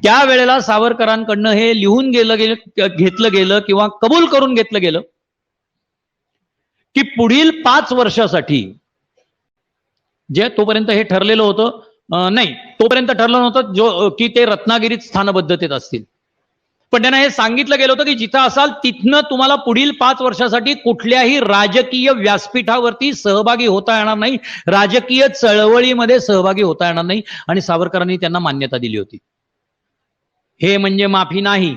त्यावेळेला सावरकरांकडनं हे लिहून घेतलं गेलं किंवा कबूल करून घेतलं गेलं की पुढील 5 वर्षासाठी, जे तोपर्यंत हे ठरलेलं होतं, नाही तोपर्यंत ठरलं नव्हतं की ते रत्नागिरीत स्थानबद्धतेत असतील, पण त्यांना हे सांगितलं गेलं होतं की जिथं असाल तिथनं तुम्हाला पुढील 5 वर्षासाठी कुठल्याही राजकीय व्यासपीठावरती सहभागी होता येणार नाही, राजकीय चळवळीमध्ये सहभागी होता येणार नाही, आणि सावरकरांनी त्यांना मान्यता दिली होती. हे म्हणजे माफी नाही,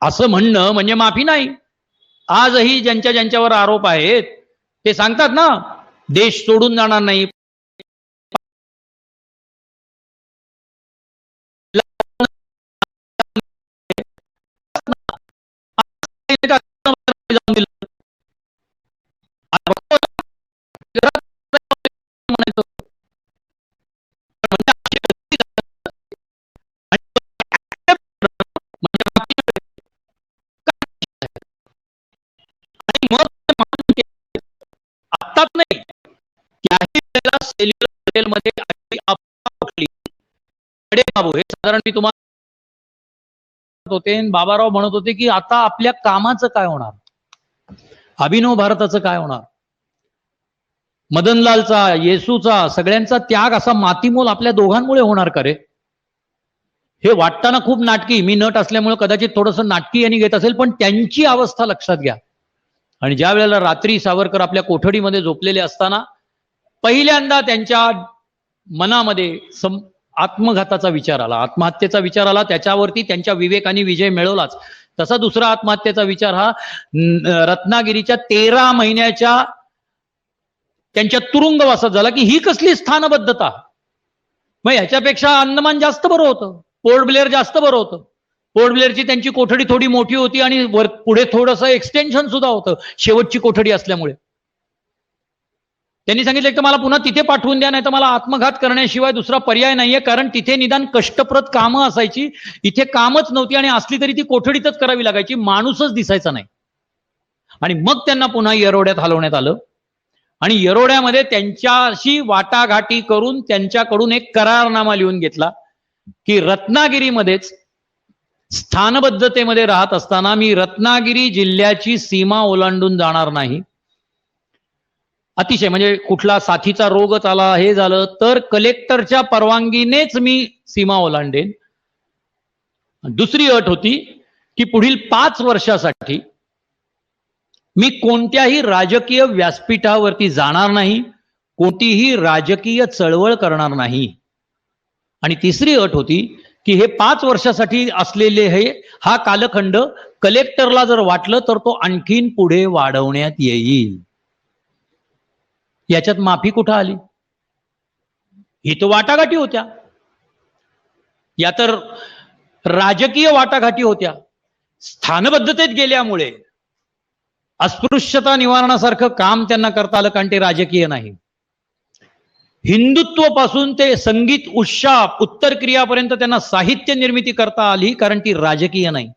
असं म्हणणं म्हणजे माफी नाही. आजही ज्यांच्यावर आरोप आहेत ते सांगतात ना, देश सोडून जाणार नाही, आत्ताच नाही, त्याही वेळेला सेल्युलर मध्ये बाबू हे साधारण मी तुम्हाला होते, बाबाराव म्हणत होते की आता आपल्या कामाचं काय होणार, अभिनव भारताचं काय होणार, मदनलालचा, येसूचा, सगळ्यांचा त्याग असा मातीमोल आपल्या दोघांमुळे होणार का रे? हे वाटताना खूप नाटकी, मी नट असल्यामुळे कदाचित थोडंसं नाटकी यांनी घेत असेल, पण त्यांची अवस्था लक्षात घ्या. आणि ज्या वेळेला रात्री सावरकर आपल्या कोठडीमध्ये झोपलेले असताना पहिल्यांदा त्यांच्या मनामध्ये आत्मघाताचा विचार आला, आत्महत्येचा विचार आला, त्याच्यावरती त्यांच्या विवेकाने विजय मिळवलाच. तसा दुसरा आत्महत्येचा विचार हा रत्नागिरीच्या 13 महिन्याच्या त्यांच्या तुरुंगवासात झाला, की ही कसली स्थानबद्धता, मग ह्याच्यापेक्षा अंदमान जास्त बरं होतं, पोर्ट ब्लेअर जास्त बरं होतं. पोर्ट ब्लेअरची त्यांची कोठडी थोडी मोठी होती आणि पुढे थोडंसं एक्सटेन्शन सुद्धा होतं शेवटची कोठडी असल्यामुळे. त्यांनी सांगितलं की मला पुन्हा तिथे पाठवून द्या, नाही तर मला आत्मघात करण्याशिवाय दुसरा पर्याय नाहीये, कारण तिथे निदान कष्टप्रद कामं असायची, इथे कामच नव्हती, आणि असली तरी ती कोठडीतच करावी लागायची, माणूसच दिसायचा नाही. आणि मग त्यांना पुन्हा येरोड्यात हलवण्यात आलं, आणि येरोड्यामध्ये त्यांच्याशी वाटाघाटी करून त्यांच्याकडून एक करारनामा लिहून घेतला की रत्नागिरीमध्येच स्थानबद्धतेमध्ये राहत असताना मी रत्नागिरी जिल्ह्याची सीमा ओलांडून जाणार नाही. अतिशय म्हणजे कुठला साथीचा रोगच आला, हे झालं तर कलेक्टरच्या परवानगीनेच मी सीमा ओलांडेन. दुसरी अट होती की पुढील 5 वर्षासाठी मी कोणत्याही राजकीय व्यासपीठावरती जाणार नाही, कोणतीही राजकीय चळवळ करणार नाही. आणि तिसरी अट होती की हे 5 वर्षासाठी असलेले हा कालखंड कलेक्टरला जर वाटलं तर तो आणखीन पुढे वाढवण्यात येईल. याच्यात माफी कुठं आली? ही तो वाटाघाटी होत्या, या तर राजकीय वाटाघाटी होत्या. स्थानबद्धतेत गेल्यामुळे अस्पृश्यता निवारणासारखं काम त्यांना करता आलं, कारण ते राजकीय नाही. हिंदुत्व पासून ते संगीत, उत्साह, उत्तर क्रियापर्यंत त्यांना साहित्य निर्मिती करता आली, कारण ती राजकीय नाही.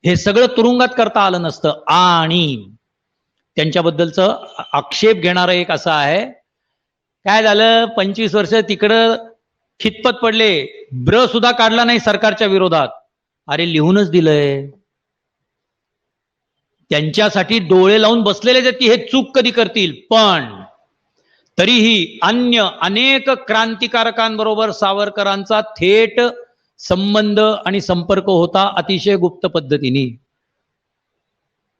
हे सगळं तुरुंगात करता आलं नसतं. आणि त्यांच्याबद्दलचं आक्षेप घेणारं एक असं आहे, काय झालं 25 वर्ष तिकडं खितपत पडले, ब्र सुद्धा काढला नाही सरकारच्या विरोधात. अरे लिहूनच दिलंय, त्यांच्यासाठी डोळे लावून बसलेले आहेत की हे चूक कधी करतील. पण तरीही अन्य अनेक क्रांतिकारकांबरोबर सावरकरांचा थेट संबंध आणि संपर्क होता, अतिशय गुप्त पद्धतीने.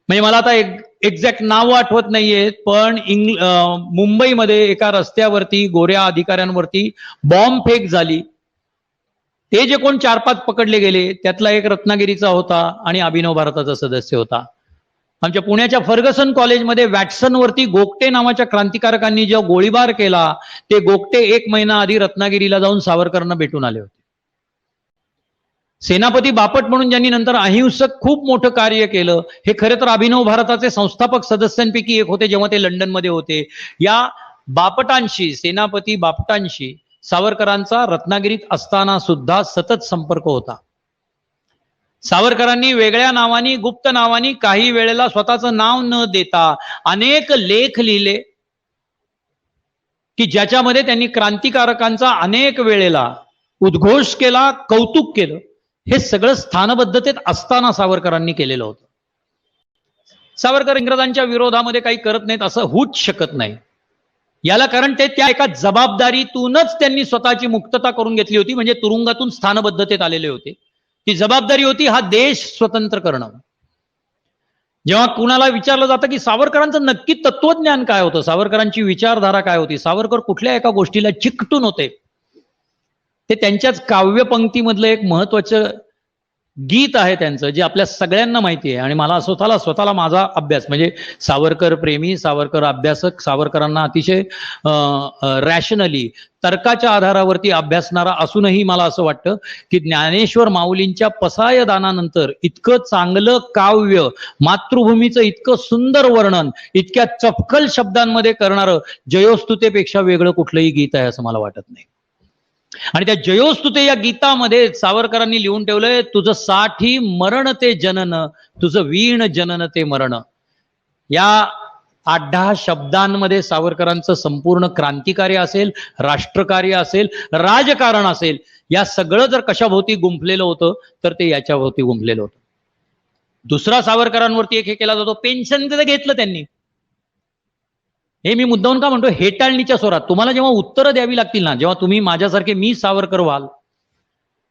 म्हणजे मला आता एक्झॅक्ट नाव आठवत नाहीये, पण मुंबईमध्ये एका रस्त्यावरती गोऱ्या अधिकाऱ्यांवरती बॉम्बफेक झाली. ते जे कोण 4-5 पकडले गेले त्यातला एक रत्नागिरीचा होता आणि अभिनव भारताचा सदस्य होता. आमच्या पुण्याच्या फर्गसन कॉलेजमध्ये वॅटसनवरती गोगटे नावाच्या क्रांतिकारकांनी जो गोळीबार केला, ते गोगटे 1 महिना आधी रत्नागिरीला जाऊन सावरकरांना भेटून आले होते. सेनापती बापट म्हणून ज्यांनी नंतर अहिंसक खूप मोठं कार्य केलं, हे खरे तर अभिनव भारताचे संस्थापक सदस्यांपैकी एक होते जेव्हा ते लंडनमध्ये होते. या बापटांशी, सेनापती बापटांशी सावरकरांचा रत्नागिरीत असताना सुद्धा सतत संपर्क होता. सावरकरांनी वेगळ्या नावानी, गुप्त नावानी, काही वेळेला स्वतःचं नाव न देता अनेक लेख लिहिले की ज्याच्यामध्ये त्यांनी क्रांतिकारकांचा अनेक वेळेला उद्घोष केला, कौतुक केलं. हे सगळं स्थानबद्धतेत असताना सावरकरांनी केलेलं होतं. सावरकर इंग्रजांच्या विरोधामध्ये काही करत नाहीत असं होऊच शकत नाही. याला कारण ते त्या एका जबाबदारीतूनच त्यांनी स्वतःची मुक्तता करून घेतली होती, म्हणजे तुरुंगातून स्थानबद्धतेत आलेले होते. ती जबाबदारी होती हा देश स्वतंत्र करणं. जेव्हा कुणाला विचारलं जातं की सावरकरांचं नक्की तत्वज्ञान काय होतं, सावरकरांची विचारधारा काय होती, सावरकर कुठल्या एका गोष्टीला चिकटून होते, ते त्यांच्याच काव्यपंक्तीमधलं एक महत्वाचं गीत आहे त्यांचं, जे आपल्या सगळ्यांना माहिती आहे. आणि मला स्वतःला माझा अभ्यास म्हणजे सावरकर प्रेमी, सावरकर अभ्यासक, सावरकरांना अतिशय रॅशनली तर्काच्या आधारावरती अभ्यासणारा असूनही मला असं वाटतं की ज्ञानेश्वर माऊलींच्या पसायदानानंतर इतकं चांगलं काव्य, मातृभूमीचं इतकं सुंदर वर्णन इतक्या चपखल शब्दांमध्ये करणारं जयोस्तुतेपेक्षा वेगळं कुठलंही गीत आहे असं मला वाटत नाही. आणि त्या जयोस्तुते या गीतामध्ये सावरकरांनी लिहून ठेवलंय, तुझं साठी मरण ते जनन, तुझं वीण जनन ते मरण. या 8-10 शब्दांमध्ये सावरकरांचं संपूर्ण क्रांतिकार्य असेल, राष्ट्रकार्य असेल, राजकारण असेल, या सगळं जर कशाभोवती गुंफलेलं होतं तर ते याच्याभोवती गुंफलेलं होतं. दुसरा सावरकरांवरती एक हे केला जातो, पेन्शन घेतलं त्यांनी. हे मी मुद्दाहून का म्हणतो, हेटाळणीच्या स्वरात तुम्हाला जेव्हा उत्तरं द्यावी लागतील ना, जेव्हा तुम्ही माझ्यासारखे मी सावरकर व्हाल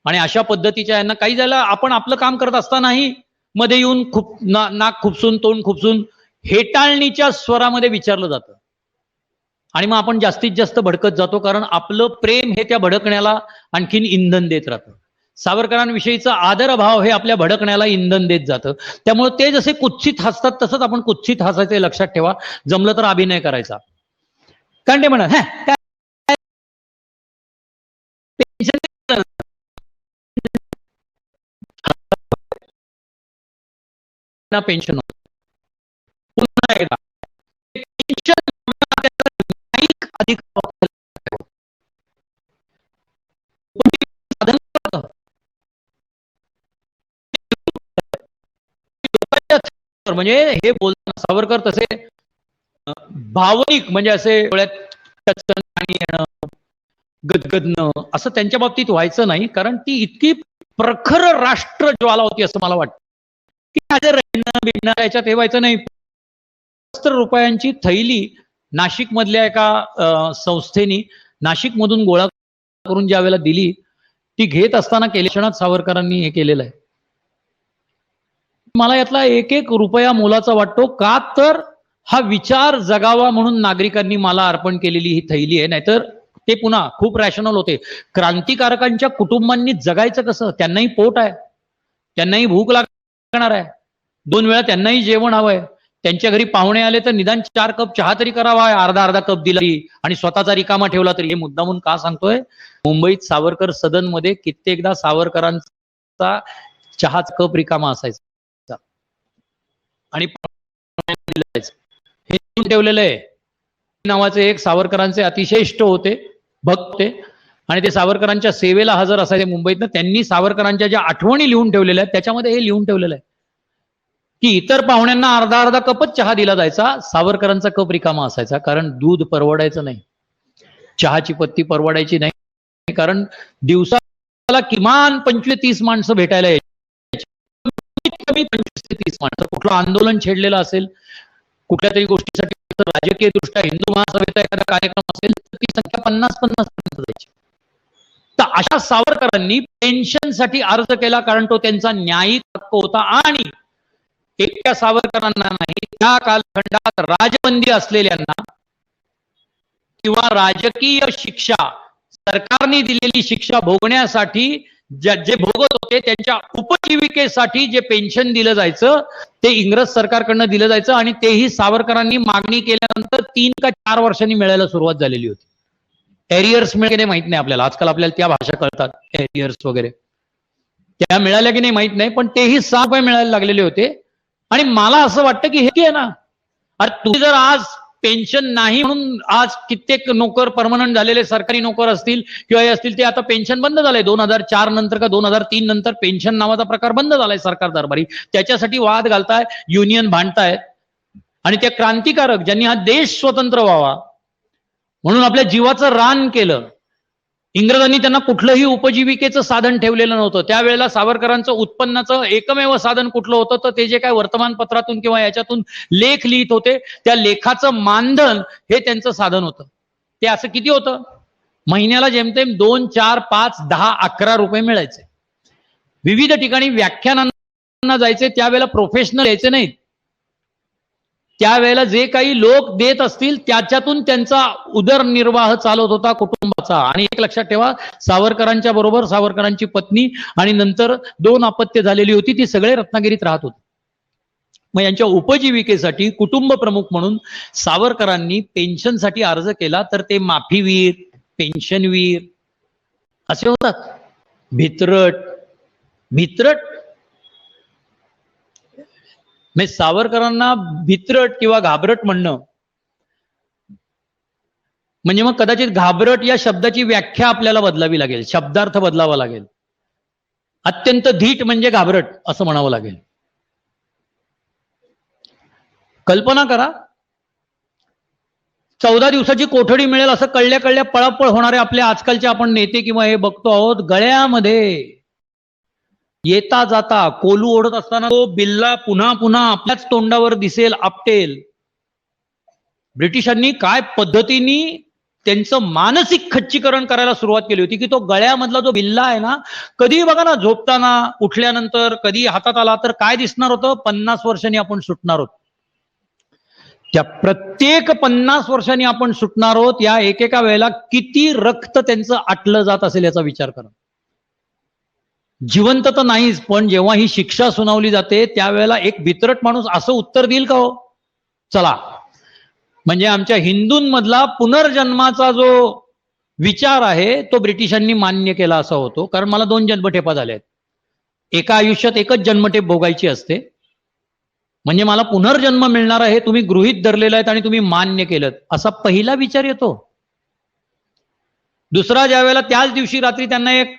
आणि अशा पद्धतीच्या यांना काही झालं, आपण आपलं काम करत असतानाही मध्ये येऊन नाक खुपसून तोंड खुपसून हेटाळणीच्या स्वरामध्ये विचारलं जातं आणि मग आपण जास्तीत जास्त भडकत जातो, कारण आपलं प्रेम हे त्या भडकण्याला आणखीन इंधन देत राहतं. सावरकरांविषयीचा आदरभाव हे आपल्या भडकण्याला इंधन देत जातं. त्यामुळे ते जसे कुत्सित हसतात तसंच आपण कुत्सित हसायचं, लक्षात ठेवा. जमलं तर अभिनय करायचा. कारण ते म्हणत पेन्शन पुन्हा एकदा म्हणजे हे बोलताना सावरकर तसे भावनिक म्हणजे असे डोळ्यात पाणी येणं, गदगदणं असं त्यांच्या बाबतीत व्हायचं नाही, कारण ती इतकी प्रखर राष्ट्र ज्वाला होती असं मला वाटतं की हजर राहणं याच्यात हे व्हायचं नाही. ₹100 थैली नाशिक मधल्या एका संस्थेनी नाशिक मधून गोळा करून ज्या वेळेला दिली, ती घेत असताना केलेक्षणात सावरकरांनी हे केलेलं आहे. मला यातला एक एक रुपया मोलाचा वाटतो, का तर हा विचार जगावा म्हणून नागरिकांनी मला अर्पण केलेली ही थैली आहे. नाहीतर ते पुन्हा खूप रॅशनल होते. क्रांतिकारकांच्या कुटुंबांनी जगायचं कसं? त्यांनाही पोट आहे, त्यांनाही भूक लागणार आहे, 2 वेळा त्यांनाही जेवण हवंय. त्यांच्या घरी पाहुणे आले तर निदान 4 कप चहा तरी करावा, अर्धा कप दिला आणि स्वतःचा रिकामा ठेवला तरी. हे मुद्दामून का सांगतोय? मुंबईत सावरकर सदन मध्ये कित्येकदा सावरकरांचा चहाचा कप रिकामा असायचा आणि हे ठेवलेलं आहे. नावाचे एक सावरकरांचे अतिशय इष्ट होते, भक्त होते आणि ते सावरकरांच्या सेवेला हजर असायचे मुंबईतनं. त्यांनी सावरकरांच्या ज्या आठवणी लिहून ठेवलेल्या आहेत त्याच्यामध्ये हे लिहून ठेवलेलं आहे की इतर पाहुण्यांना अर्धा कपच चहा दिला जायचा, सावरकरांचा कप रिकामा असायचा. कारण दूध परवडायचं नाही, चहाची पत्ती परवडायची नाही, कारण दिवसाला किमान 25-30 माणसं भेटायला यायची. कमी 25 ते 30 माणसं. कुठलं आंदोलन छेडलेलं असेल, कुठल्या तरी गोष्टीसाठी राजकीय दृष्ट्या हिंदू महासभेचा एखादा कार्यक्रम असेल तर ती संख्या 50-50 पर्यंत जायची. तर अशा सावरकरांनी पेन्शनसाठी अर्ज केला, कारण तो त्यांचा न्यायिक हक्क होता. आणि एकट्या सावरकरांना नाही, त्या कालखंडात राजबंदी असलेल्यांना किंवा राजकीय शिक्षा, सरकारने दिलेली शिक्षा भोगण्यासाठी जे भोगत होते त्यांच्या उपजीविकेसाठी जे पेन्शन दिलं जायचं ते इंग्रज सरकारकडनं दिलं जायचं. आणि तेही सावरकरांनी मागणी केल्यानंतर 3 का 4 वर्षांनी मिळायला सुरुवात झालेली होती. एरियर्स मिळाले की नाही माहित नाही आपल्याला, आजकाल आपल्याला त्या भाषा कळतात, एरियर्स वगैरे, त्या मिळाल्या की नाही माहित नाही, पण तेही ₹6 मिळायला लागलेले होते. आणि मला असं वाटतं की हे आहे ना, अरे तुम्ही जर आज पेन्शन नाही म्हणून आज कित्येक नोकर परमनंट झालेले सरकारी नोकर असतील किंवा हे असतील, ते आता पेन्शन बंद झालंय. 2004 नंतर का 2003 नंतर पेन्शन नावाचा प्रकार बंद झालाय सरकार दरबारी. त्याच्यासाठी वाद घालताय, युनियन भांडतायत. आणि त्या क्रांतिकारक ज्यांनी हा देश स्वतंत्र व्हावा म्हणून आपल्या जीवाचं रान केलं, इंग्रजांनी त्यांना कुठलंही उपजीविकेचं साधन ठेवलेलं नव्हतं. त्यावेळेला सावरकरांचं उत्पन्नाचं एकमेव साधन कुठलं होतं, तर ते जे काय वर्तमानपत्रातून किंवा याच्यातून लेख लिहित होते त्या लेखाचं मानधन हे त्यांचं साधन होतं. ते असं किती होतं? महिन्याला जेमतेम 2, 4, 5, 10, 11 रुपये मिळायचे. विविध ठिकाणी व्याख्यानांना जायचे, त्यावेळेला प्रोफेशनल यायचे नाहीत. त्यावेळेला जे काही लोक देत असतील त्याच्यातून त्यांचा उदरनिर्वाह चालत होता कुटुंबाचा. आणि एक लक्षात ठेवा, सावरकरांच्या बरोबर सावरकरांची पत्नी आणि नंतर 2 अपत्य झालेली होती, ती सगळे रत्नागिरीत राहत होती. मग यांच्या उपजीविकेसाठी कुटुंब प्रमुख म्हणून सावरकरांनी पेन्शनसाठी अर्ज केला, तर ते माफीवीर, पेन्शनवीर असे होतात. भित्रट म्हणजे सावरकरांना भित्रट किंवा घाबरट म्हणणं म्हणजे मग कदाचित घाबरट या शब्दाची व्याख्या आपल्याला बदलावी लागेल, शब्दार्थ बदलावा लागेल. अत्यंत धीट म्हणजे घाबरट असं म्हणावं लागेल. कल्पना करा, 14 दिवसाची कोठडी मिळेल असं कळल्या पळापळ होणारे आपले आजकालचे आपण नेते किंवा हे बघतो आहोत. गळ्यामध्ये येता जाता कोलू ओढत असताना तो बिल्ला पुन्हा पुन्हा आपल्याच तोंडावर दिसेल, आपटेल. ब्रिटिशांनी काय पद्धतीने त्यांचं मानसिक खच्चीकरण करायला सुरुवात केली होती की तो गळ्यामधला जो बिल्ला आहे ना, कधी बघा ना, झोपताना, उठल्यानंतर कधी हातात आला तर काय दिसणार होतं? 50 वर्षांनी आपण सुटणार आहोत. त्या प्रत्येक 50 वर्षांनी आपण सुटणार आहोत, या एकेका वेळेला किती रक्त त्यांचं आटलं जात असेल याचा विचार करा. जिवंत तर नाहीच, पण जेव्हा ही शिक्षा सुनावली जाते त्यावेळेला एक भित्रट माणूस असं उत्तर देईल का हो? चला, म्हणजे आमच्या हिंदूंमधला पुनर्जन्माचा जो विचार आहे तो ब्रिटिशांनी मान्य केला असा होतो. कारण मला 2 जन्मठेपा झाल्या आहेत. एका आयुष्यात एकच जन्मठेप भोगायची असते, म्हणजे मला पुनर्जन्म मिळणार आहे, तुम्ही गृहीत धरलेला आहेत आणि तुम्ही मान्य केलं, असा पहिला विचार येतो. दुसरा, ज्या वेळेला त्याच दिवशी रात्री त्यांना एक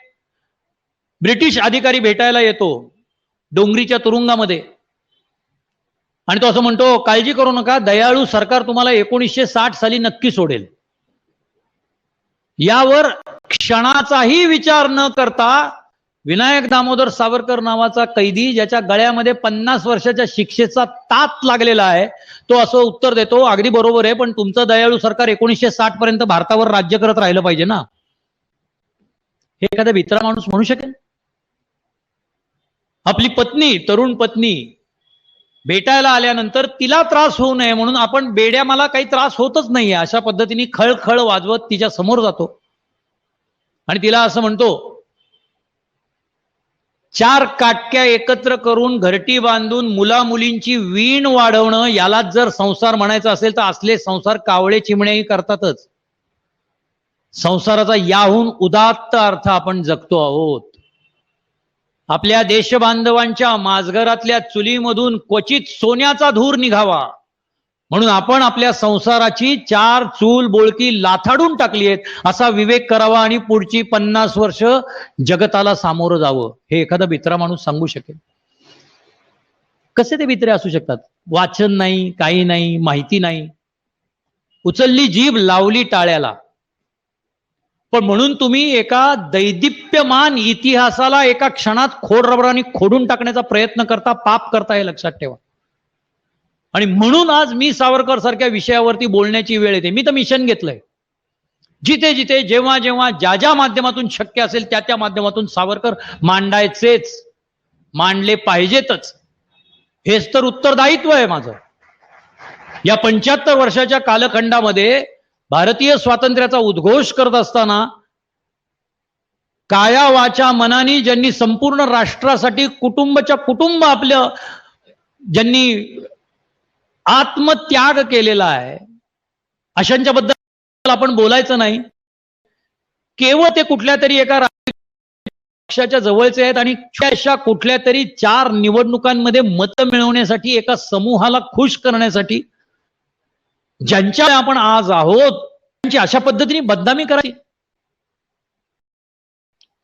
ब्रिटिश अधिकारी भेटायला येतो डोंगरीच्या तुरुंगामध्ये, आणि तो असं म्हणतो, काळजी करू नका, दयाळू सरकार तुम्हाला 1960 साली नक्की सोडेल. यावर क्षणाचाही विचार न करता विनायक दामोदर सावरकर नावाचा कैदी, ज्याच्या गळ्यामध्ये 50 वर्षाच्या शिक्षेचा तात लागलेला आहे, तो असं उत्तर देतो, अगदी बरोबर आहे, पण तुमचं दयाळू सरकार 1960 पर्यंत भारतावर राज्य करत राहिलं पाहिजे ना. हे एखादा भित्रा माणूस म्हणू शकेल? आपली पत्नी, तरुण पत्नी भेटायला आल्यानंतर तिला त्रास होऊ नये म्हणून आपण बेड्या, मला काही त्रास होतच नाहीये अशा पद्धतीने खळखळ वाजवत तिच्या समोर जातो आणि तिला असं म्हणतो, 4 काटक्या एकत्र करून घरटी बांधून मुला मुलींची वीण वाढवणं, यालाच जर संसार म्हणायचं असेल तर असले संसार कावळे चिमण्याही करतातच. संसाराचा याहून उदात्त अर्थ आपण जगतो आहोत. आपल्या देशबांधवांच्या माजघरातल्या चुलीमधून क्वचित सोन्याचा धूर निघावा म्हणून आपण आपल्या संसाराची 4 चूल बोळकी लाथाडून टाकली आहेत, असा विवेक करावा आणि पुढची 50 वर्ष जगताला सामोरं जावं. हे एखादा भित्रा माणूस सांगू शकेल? कसे ते भित्रे असू शकतात? वाचन नाही, काही नाही, माहिती नाही, उचलली जीभ लावली टाळ्याला. पण म्हणून तुम्ही एका दैदिप्यमान इतिहासाला एका क्षणात खोडरबराने खोडून टाकण्याचा प्रयत्न करता, पाप करता, हे लक्षात ठेवा. आणि म्हणून आज मी सावरकर सारख्या विषयावरती बोलण्याची वेळ येते. मी तर मिशन घेतलंय, जिथे जिथे जेव्हा जेव्हा ज्या ज्या माध्यमातून शक्य असेल त्या त्या माध्यमातून सावरकर मांडायचेच, मांडले पाहिजेतच. हेच तर उत्तरदायित्व आहे माझं. या 75 वर्षाच्या कालखंडामध्ये भारतीय स्वातंत्र्याचा उद्घोष करत असताना काया वाचा मनानी ज्यांनी संपूर्ण राष्ट्रासाठी कुटुंबाच्या कुटुंब आपलं ज्यांनी आत्मत्याग केलेला आहे, अशांच्या बद्दल आपण बोलायचं नाही. केवळ ते कुठल्या तरी एका पक्षाच्या जवळचे आहेत आणि अशा कुठल्या तरी 4 निवडणुकांमध्ये मतं मिळवण्यासाठी, एका समूहाला खुश करण्यासाठी ज्यांच्या आपण आज आहोत त्यांची अशा पद्धतीने बदनामी करायची,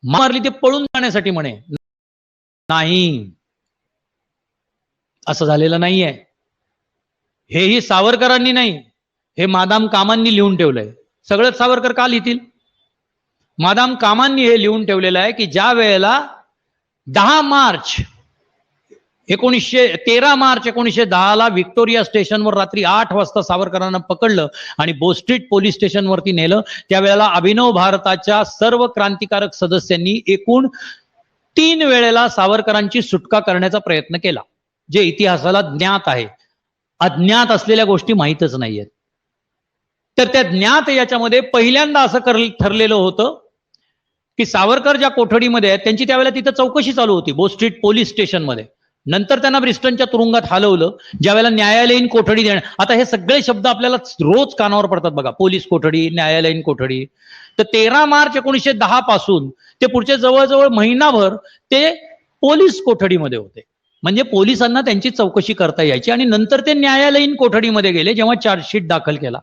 मारली ते पळून जाण्यासाठी म्हणे, नाही, असं झालेलं नाहीये. हेही सावरकरांनी नाही, हे मादाम कामांनी लिहून ठेवलंय. सगळं सावरकर का लिहितील? मादाम कामांनी हे लिहून ठेवलेलं आहे की ज्या वेळेला 13 मार्च 1910 व्हिक्टोरिया स्टेशनवर रात्री 8 वाजता सावरकरांना पकडलं आणि बोस्ट्रीट पोलीस स्टेशनवरती नेलं, त्यावेळेला अभिनव भारताच्या सर्व क्रांतिकारक सदस्यांनी एकूण 3 वेळेला सावरकरांची सुटका करण्याचा प्रयत्न केला, जे इतिहासाला ज्ञात आहे. अज्ञात असलेल्या गोष्टी माहीतच नाहीयेत. तर त्या ज्ञात याच्यामध्ये पहिल्यांदा असं ठरलेलं होतं की सावरकर ज्या कोठडीमध्ये आहेत त्यांची त्यावेळेला तिथं चौकशी चालू होती बोस्ट्रीट पोलीस स्टेशनमध्ये. नंतर त्यांना ब्रिस्टनच्या तुरुंगात हलवलं, ज्यावेळेला न्यायालयीन कोठडी देणं. आता हे सगळे शब्द आपल्याला रोज कानावर पडतात बघा, पोलीस कोठडी, न्यायालयीन कोठडी. तर 13 मार्च 1910 पासून ते पुढचे जवळजवळ महिनाभर ते पोलीस कोठडीमध्ये होते. म्हणजे पोलिसांना त्यांची चौकशी करता यायची. आणि नंतर ते न्यायालयीन कोठडीमध्ये गेले जेव्हा चार्जशीट दाखल केला.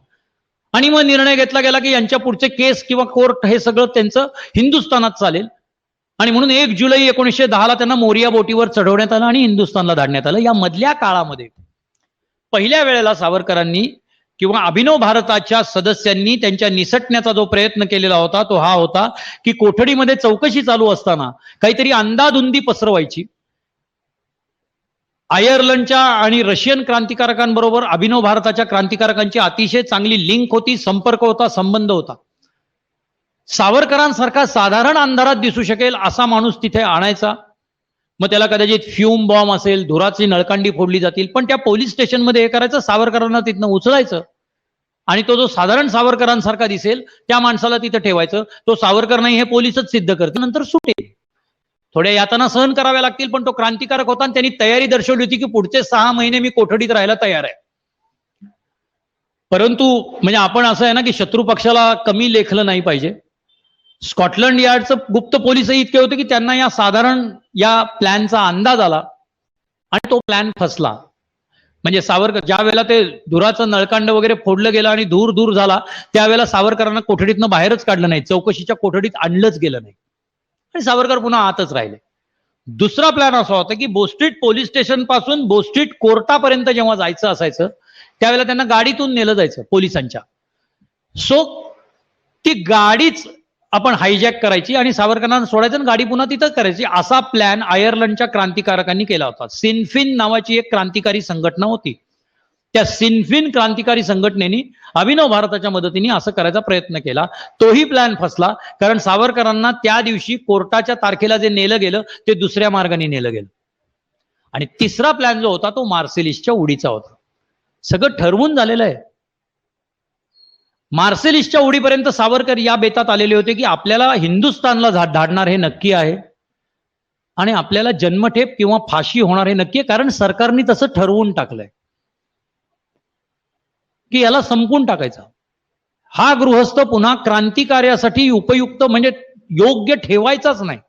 आणि मग निर्णय घेतला गेला की यांच्या पुढचे केस किंवा कोर्ट हे सगळं त्यांचं हिंदुस्थानात चालेल. आणि म्हणून 1 जुलै 1910 त्यांना मोरिया बोटीवर चढवण्यात आलं आणि हिंदुस्थानला धाडण्यात आलं. या मधल्या काळामध्ये पहिल्या वेळेला सावरकरांनी किंवा अभिनव भारताच्या सदस्यांनी त्यांच्या निसटण्याचा जो प्रयत्न केलेला होता तो हा होता की कोठडीमध्ये चौकशी चालू असताना काहीतरी अंदाधुंदी पसरवायची. आयर्लंडच्या आणि रशियन क्रांतिकारकांबरोबर अभिनव भारताच्या क्रांतिकारकांची अतिशय चांगली लिंक होती, संपर्क होता, संबंध होता. सावरकरांसारखा साधारण अंधारात दिसू शकेल असा माणूस तिथे आणायचा. मग त्याला कदाचित फ्यूम बॉम्ब असेल, धुराची नळकांडी फोडली जातील, पण त्या पोलीस स्टेशनमध्ये हे करायचं, सावरकरांना तिथनं उचलायचं आणि तो जो साधारण सावरकरांसारखा दिसेल त्या माणसाला तिथं ठेवायचं. तो सावरकर नाही हे पोलीसच सिद्ध करतं, नंतर सुटेल. थोड्या यातना सहन कराव्या लागतील, पण तो क्रांतिकारक होता आणि त्यांनी तयारी दर्शवली होती की पुढचे 6 महिने मी कोठडीत राहायला तयार आहे. परंतु म्हणजे आपण असं आहे ना की शत्रू पक्षाला कमी लेखलं नाही पाहिजे. स्कॉटलंड यार्डचं गुप्त पोलीसही इतके होते की त्यांना या साधारण या प्लॅनचा अंदाज आला आणि तो प्लॅन फसला. म्हणजे सावरकर ज्या वेळेला ते धुराचं नळकांड वगैरे फोडलं गेलं आणि धूर दूर झाला त्यावेळेला सावरकरांना कोठडीतनं बाहेरच काढलं नाही, चौकशीच्या कोठडीत आणलंच गेलं नाही आणि सावरकर पुन्हा आतच राहिले. दुसरा प्लॅन असा होता की बोस्ट्रीट पोलीस स्टेशन पासून बोस्ट्रीट कोर्टापर्यंत जेव्हा जायचं असायचं त्यावेळेला त्यांना गाडीतून नेलं जायचं पोलिसांच्या. सो ती गाडीच आपण हायजॅक करायची आणि सावरकरांना सोडायचं आणि गाडी पुन्हा तिथंच करायची, असा प्लॅन आयर्लंडच्या क्रांतिकारकांनी केला होता. सिनफिन नावाची एक क्रांतिकारी संघटना होती. त्या सिनफिन क्रांतिकारी संघटनेने अभिनव भारताच्या मदतीने असं करायचा प्रयत्न केला. तोही प्लॅन फसला, कारण सावरकरांना त्या दिवशी कोर्टाच्या तारखेला जे नेलं गेलं ते दुसऱ्या मार्गाने नेलं गेलं. आणि तिसरा प्लॅन जो होता तो मार्सेलिसच्या उडीचा होता. सगळं ठरवून झालेलं आहे. मार्सेलिसच्या उडीपर्यंत सावरकर या बेतात आलेले होते की आपल्याला हिंदुस्थानला धाडणार हे नक्की आहे आणि आपल्याला जन्मठेप किंवा फाशी होणार हे नक्की आहे, कारण सरकारने तसं ठरवून टाकलंय की याला संपून टाकायचा. हा गृहस्थ पुन्हा क्रांतिकार्यासाठी उपयुक्त म्हणजे योग्य ठेवायचाच नाही.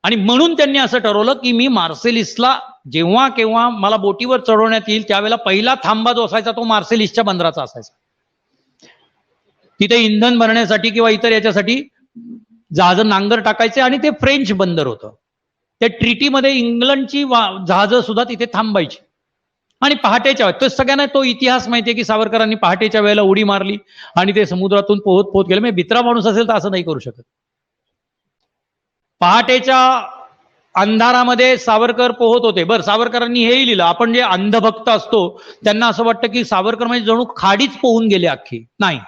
आणि म्हणून त्यांनी असं ठरवलं की मी मार्सेलिसला जेव्हा केव्हा मला बोटीवर चढवण्यात येईल त्यावेळेला पहिला थांबा जो असायचा तो मार्सेलिसच्या बंदराचा असायचा. तिथे इंधन भरण्यासाठी किंवा इतर याच्यासाठी जहाजं नांगर टाकायचे आणि ते फ्रेंच बंदर होतं. त्या ट्रीटीमध्ये इंग्लंडची जहाजं सुद्धा तिथे थांबायची. आणि पहाटेच्या तो सगळ्यांना तो इतिहास माहितीये की सावरकरांनी पहाटेच्या वेळेला उडी मारली आणि ते समुद्रातून पोहत पोहत गेले. म्हणजे भित्रा माणूस असेल तर असं नाही करू शकत. पहाटेच्या अंधारामध्ये सावरकर पोहत होते. बरं, सावरकरांनी हेही लिहिलं, आपण जे अंधभक्त असतो त्यांना असं वाटतं की सावरकर म्हणजे जणू खाडीच पोहून गेले अख्खी. नाही,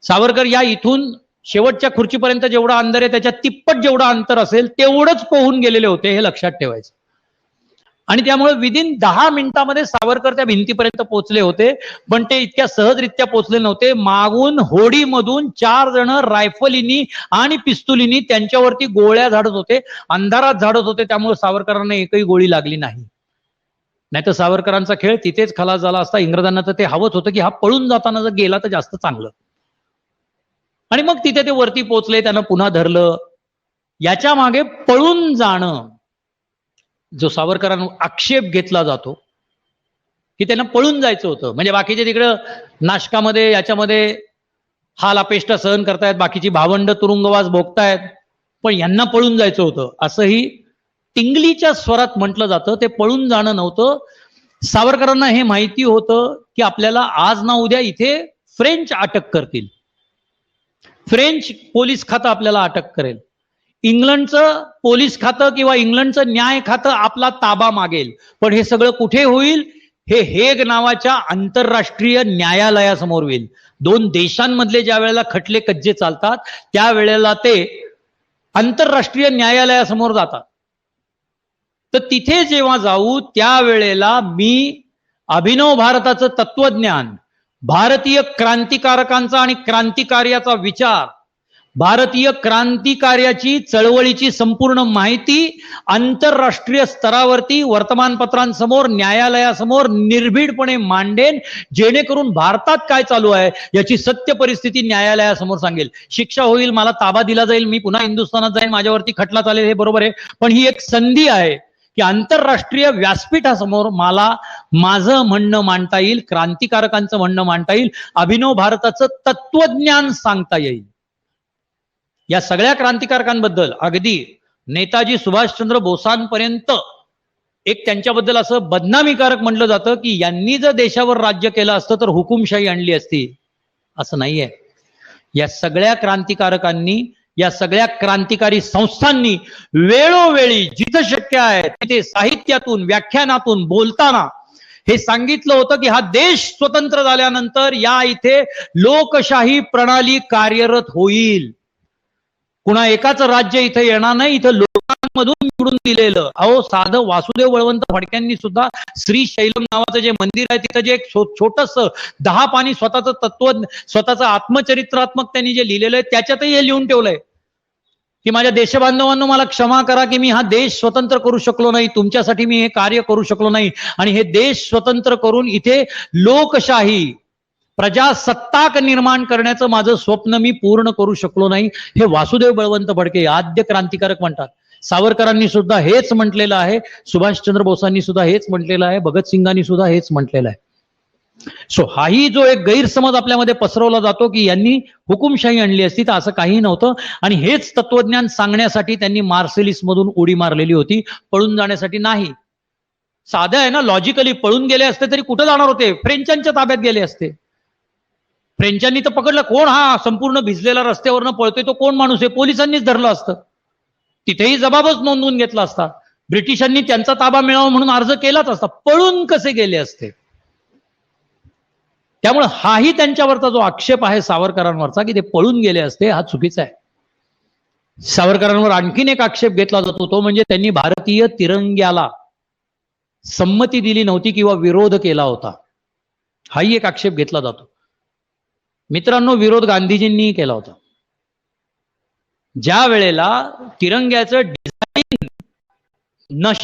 सावरकर या इथून शेवटच्या खुर्चीपर्यंत जेवढा अंतर आहे त्याच्या तिप्पट जेवढं अंतर असेल तेवढंच पोहून गेलेले होते, हे लक्षात ठेवायचं. आणि त्यामुळे विदिन 10 मिनिटांमध्ये सावरकर त्या भिंतीपर्यंत पोहोचले होते. पण ते इतक्या सहजरित्या पोहोचले नव्हते. मागून होडीमधून 4 जण रायफलीनी आणि पिस्तुलीनी त्यांच्यावरती गोळ्या झाडत होते, अंधारात झाडत होते. त्यामुळे सावरकरांना एकही गोळी लागली नाही. नाहीतर सावरकरांचा खेळ तिथेच खलास झाला असता. इंग्रजांना तर ते हवंच होतं की हा पळून जाताना जर गेला तर जास्त चांगलं. आणि मग तिथे ते वरती पोहोचले, त्यानं पुन्हा धरलं. याच्या मागे पळून जाणं जो सावरकरांना आक्षेप घेतला जातो की त्यांना पळून जायचं होतं. म्हणजे बाकीचे तिकडं नाशकामध्ये याच्यामध्ये हाल अपेष्टा सहन करतायत, बाकीची भावंड तुरुंगवास भोगतायत, पण यांना पळून जायचं होतं असंही टिंगलीच्या स्वरात म्हटलं जातं. ते पळून जाणं नव्हतं. सावरकरांना हे माहिती होतं की आपल्याला आज ना उद्या इथे फ्रेंच अटक करतील, फ्रेंच पोलीस खातं आपल्याला अटक करेल, इंग्लंडचं पोलीस खातं किंवा इंग्लंडचं न्याय खातं आपला ताबा मागेल. पण हे सगळं कुठे होईल? हे हेग नावाच्या आंतरराष्ट्रीय न्यायालयासमोर होईल. 2 देशांमधले ज्या वेळेला खटले कज्जे चालतात त्यावेळेला ते आंतरराष्ट्रीय न्यायालयासमोर जातात. तर तिथे जेव्हा जाऊ त्यावेळेला मी अभिनव भारताचं तत्वज्ञान, भारतीय क्रांतिकारकांचा आणि क्रांतिकार्याचा विचार, भारतीय क्रांतिकार्याची चळवळीची संपूर्ण माहिती आंतरराष्ट्रीय स्तरावरती वर्तमानपत्रांसमोर, न्यायालयासमोर निर्भीडपणे मांडेन, जेणेकरून भारतात काय चालू आहे याची सत्य परिस्थिती न्यायालयासमोर सांगेल. शिक्षा होईल, मला ताबा दिला जाईल, मी पुन्हा हिंदुस्थानात जाईन, माझ्यावरती खटला चालेल, हे बरोबर आहे. पण ही एक संधी आहे की आंतरराष्ट्रीय व्यासपीठासमोर मला माझं म्हणणं मांडता येईल, क्रांतिकारकांचं म्हणणं मांडता येईल, अभिनव भारताचं तत्वज्ञान सांगता येईल. या सगळ्या क्रांतिकारकांबद्दल अगदी नेताजी सुभाषचंद्र बोसांपर्यंत एक त्यांच्याबद्दल असं बदनामीकारक म्हटलं जातं की यांनी जर देशावर राज्य केलं असतं तर हुकुमशाही आणली असती. असं नाहीये. या सगळ्या क्रांतिकारकांनी, या सगळ्या क्रांतिकारी संस्थांनी वेळोवेळी जिथं शक्य आहे तिथे साहित्यातून, व्याख्यानातून, बोलताना हे सांगितलं होतं की हा देश स्वतंत्र झाल्यानंतर या इथे लोकशाही प्रणाली कार्यरत होईल. कुणा एकाच राज्य इथे येणार नाही, इथं लोकांमधून निवडून दिलेलं. अहो, साधं वासुदेव बळवंत फडक्यांनी सुद्धा श्रीशैलम नावाचं जे मंदिर आहे तिथं जे एक छोटस 10 पानी स्वतःचं तत्व, स्वतःचं आत्मचरित्रात्मक त्यांनी जे लिहिलेलं आहे त्याच्यातही हे लिहून ठेवलंय की माझ्या देशबांधवांनो, मला क्षमा करा की मी हा देश स्वतंत्र करू शकलो नाही, तुमच्यासाठी मी हे कार्य करू शकलो नाही, आणि हे देश स्वतंत्र करून इथे लोकशाही, प्रजासत्ताक निर्माण करण्याचं माझं स्वप्न मी पूर्ण करू शकलो नाही. हे वासुदेव बळवंत फडके आद्य क्रांतिकारक म्हणतात. सावरकरांनी सुद्धा हेच म्हटलेलं आहे, सुभाषचंद्र बोसांनी सुद्धा हेच म्हटलेलं आहे, भगतसिंगांनी सुद्धा हेच म्हटलेलं आहे. सो हाही जो एक गैरसमज आपल्यामध्ये पसरवला जातो की यांनी हुकुमशाही आणली असती, तर असं काही नव्हतं. आणि हेच तत्वज्ञान सांगण्यासाठी त्यांनी मार्सेलिस मधून उडी मारलेली होती, पळून जाण्यासाठी नाही. साधं आहे ना, लॉजिकली पळून गेले असते तरी कुठं जाणार होते? फ्रेंचांच्या ताब्यात गेले असते. फ्रेंचांनी तर पकडलं, कोण हा संपूर्ण भिजलेला रस्त्यावरनं पळतोय, तो कोण माणूस आहे? पोलिसांनीच धरलं असतं, तिथेही जबाबच नोंदवून घेतला असता. ब्रिटिशांनी त्यांचा ताबा मिळावा म्हणून अर्ज केलाच असता. पळून कसे गेले असते? त्यामुळे हाही त्यांच्यावरचा जो आक्षेप आहे सावरकरांवरचा की ते पळून गेले असते, हा चुकीचा आहे. सावरकरांवर आणखीन एक आक्षेप घेतला जातो, तो म्हणजे त्यांनी भारतीय तिरंग्याला संमती दिली नव्हती किंवा विरोध केला होता. हाही एक आक्षेप घेतला जातो. मित्रांनो, विरोध गांधीजींनी केला होता. ज्या वेळेला तिरंग्याचं डिझाईन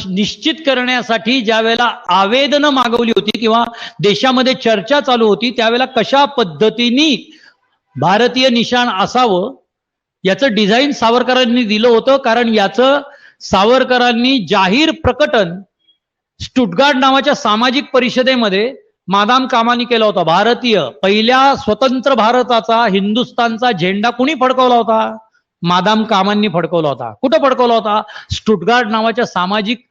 निश्चित करण्यासाठी ज्या वेळेला आवेदनं मागवली होती किंवा देशामध्ये चर्चा चालू होती, त्यावेळेला कशा पद्धतीने भारतीय निशाण असावं याचं डिझाईन सावरकरांनी दिलं होतं. कारण याचं सावरकरांनी जाहीर प्रकटन स्टुटगार्ट नावाच्या सामाजिक परिषदेमध्ये मादाम कामानी केला होता. भारतीय पहिल्या स्वतंत्र भारताचा, हिंदुस्थानचा झेंडा कुणी फडकवला होता? मादाम कामांनी फडकवला होता. कुठं फडकवला होता? स्टुटगार्ट नावाच्या सामाजिक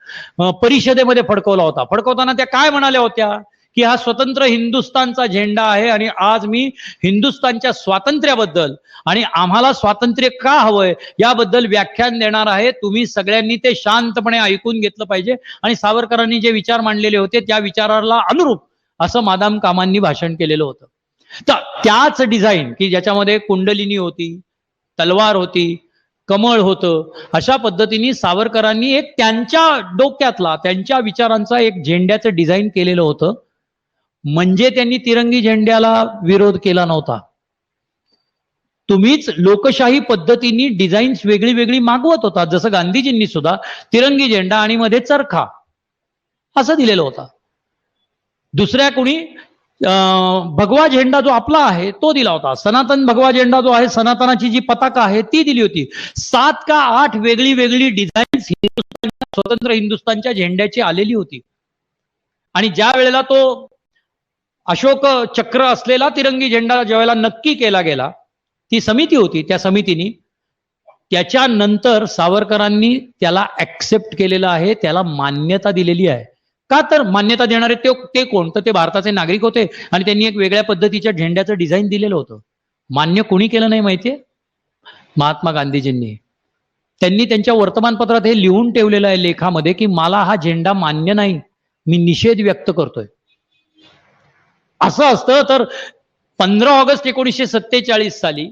परिषदेमध्ये फडकवला होता. फडकवताना त्या काय म्हणाल्या होत्या की हा स्वतंत्र हिंदुस्थानचा झेंडा आहे आणि आज मी हिंदुस्थानच्या स्वातंत्र्याबद्दल आणि आम्हाला स्वातंत्र्य का हवंय याबद्दल व्याख्यान देणार आहे. तुम्ही सगळ्यांनी ते शांतपणे ऐकून घेतलं पाहिजे. आणि सावरकरांनी जे विचार मांडलेले होते त्या विचाराला अनुरूप असं मादाम कामांनी भाषण केलेलं होतं. तर त्याच डिझाईन की ज्याच्यामध्ये कुंडलिनी होती, तलवार होती, कमळ होतं, अशा पद्धतीने सावरकरांनी एक त्यांच्या डोक्यातला, त्यांच्या विचारांचा एक झेंड्याचं डिझाईन केलेलं होतं. म्हणजे त्यांनी तिरंगी झेंड्याला विरोध केला नव्हता. तुम्हीच लोकशाही पद्धतीने डिझाईन्स वेगळी वेगळी मागवत होता. जसं गांधीजींनी सुद्धा तिरंगी झेंडा आणि मध्ये चरखा असं दिलेलं होता. दुसऱ्या कोणी भगवा झेंडा जो आपला आहे तो दिला होता. सनातन भगवा झेंडा जो आहे, सनातनाची जी पताका आहे ती दिली होती. 7 का 8 वेगळी वेगळी डिझाईन्स स्वतंत्र हिंदुस्थानच्या झेंड्याची आलेली होती. आणि ज्या वेळेला तो अशोक चक्र असलेला तिरंगी झेंडा ज्या वेळेला नक्की केला गेला, ती समिती होती, त्या समितीने त्याच्यानंतर सावरकरांनी त्याला ऍक्सेप्ट केलेलं आहे, त्याला मान्यता दिलेली आहे. का तर मान्यता देणारे ते कोण? तर ते भारताचे नागरिक होते आणि त्यांनी एक वेगळ्या पद्धतीच्या झेंड्याचं डिझाईन दिलेलं होतं. मान्य कोणी केलं नाही माहितीये? महात्मा गांधीजींनी. त्यांनी त्यांच्या वर्तमानपत्रात हे लिहून ठेवलेलं आहे लेखामध्ये की मला हा झेंडा मान्य नाही, मी निषेध व्यक्त करतोय. असं असतं तर 15 ऑगस्ट 1947 साली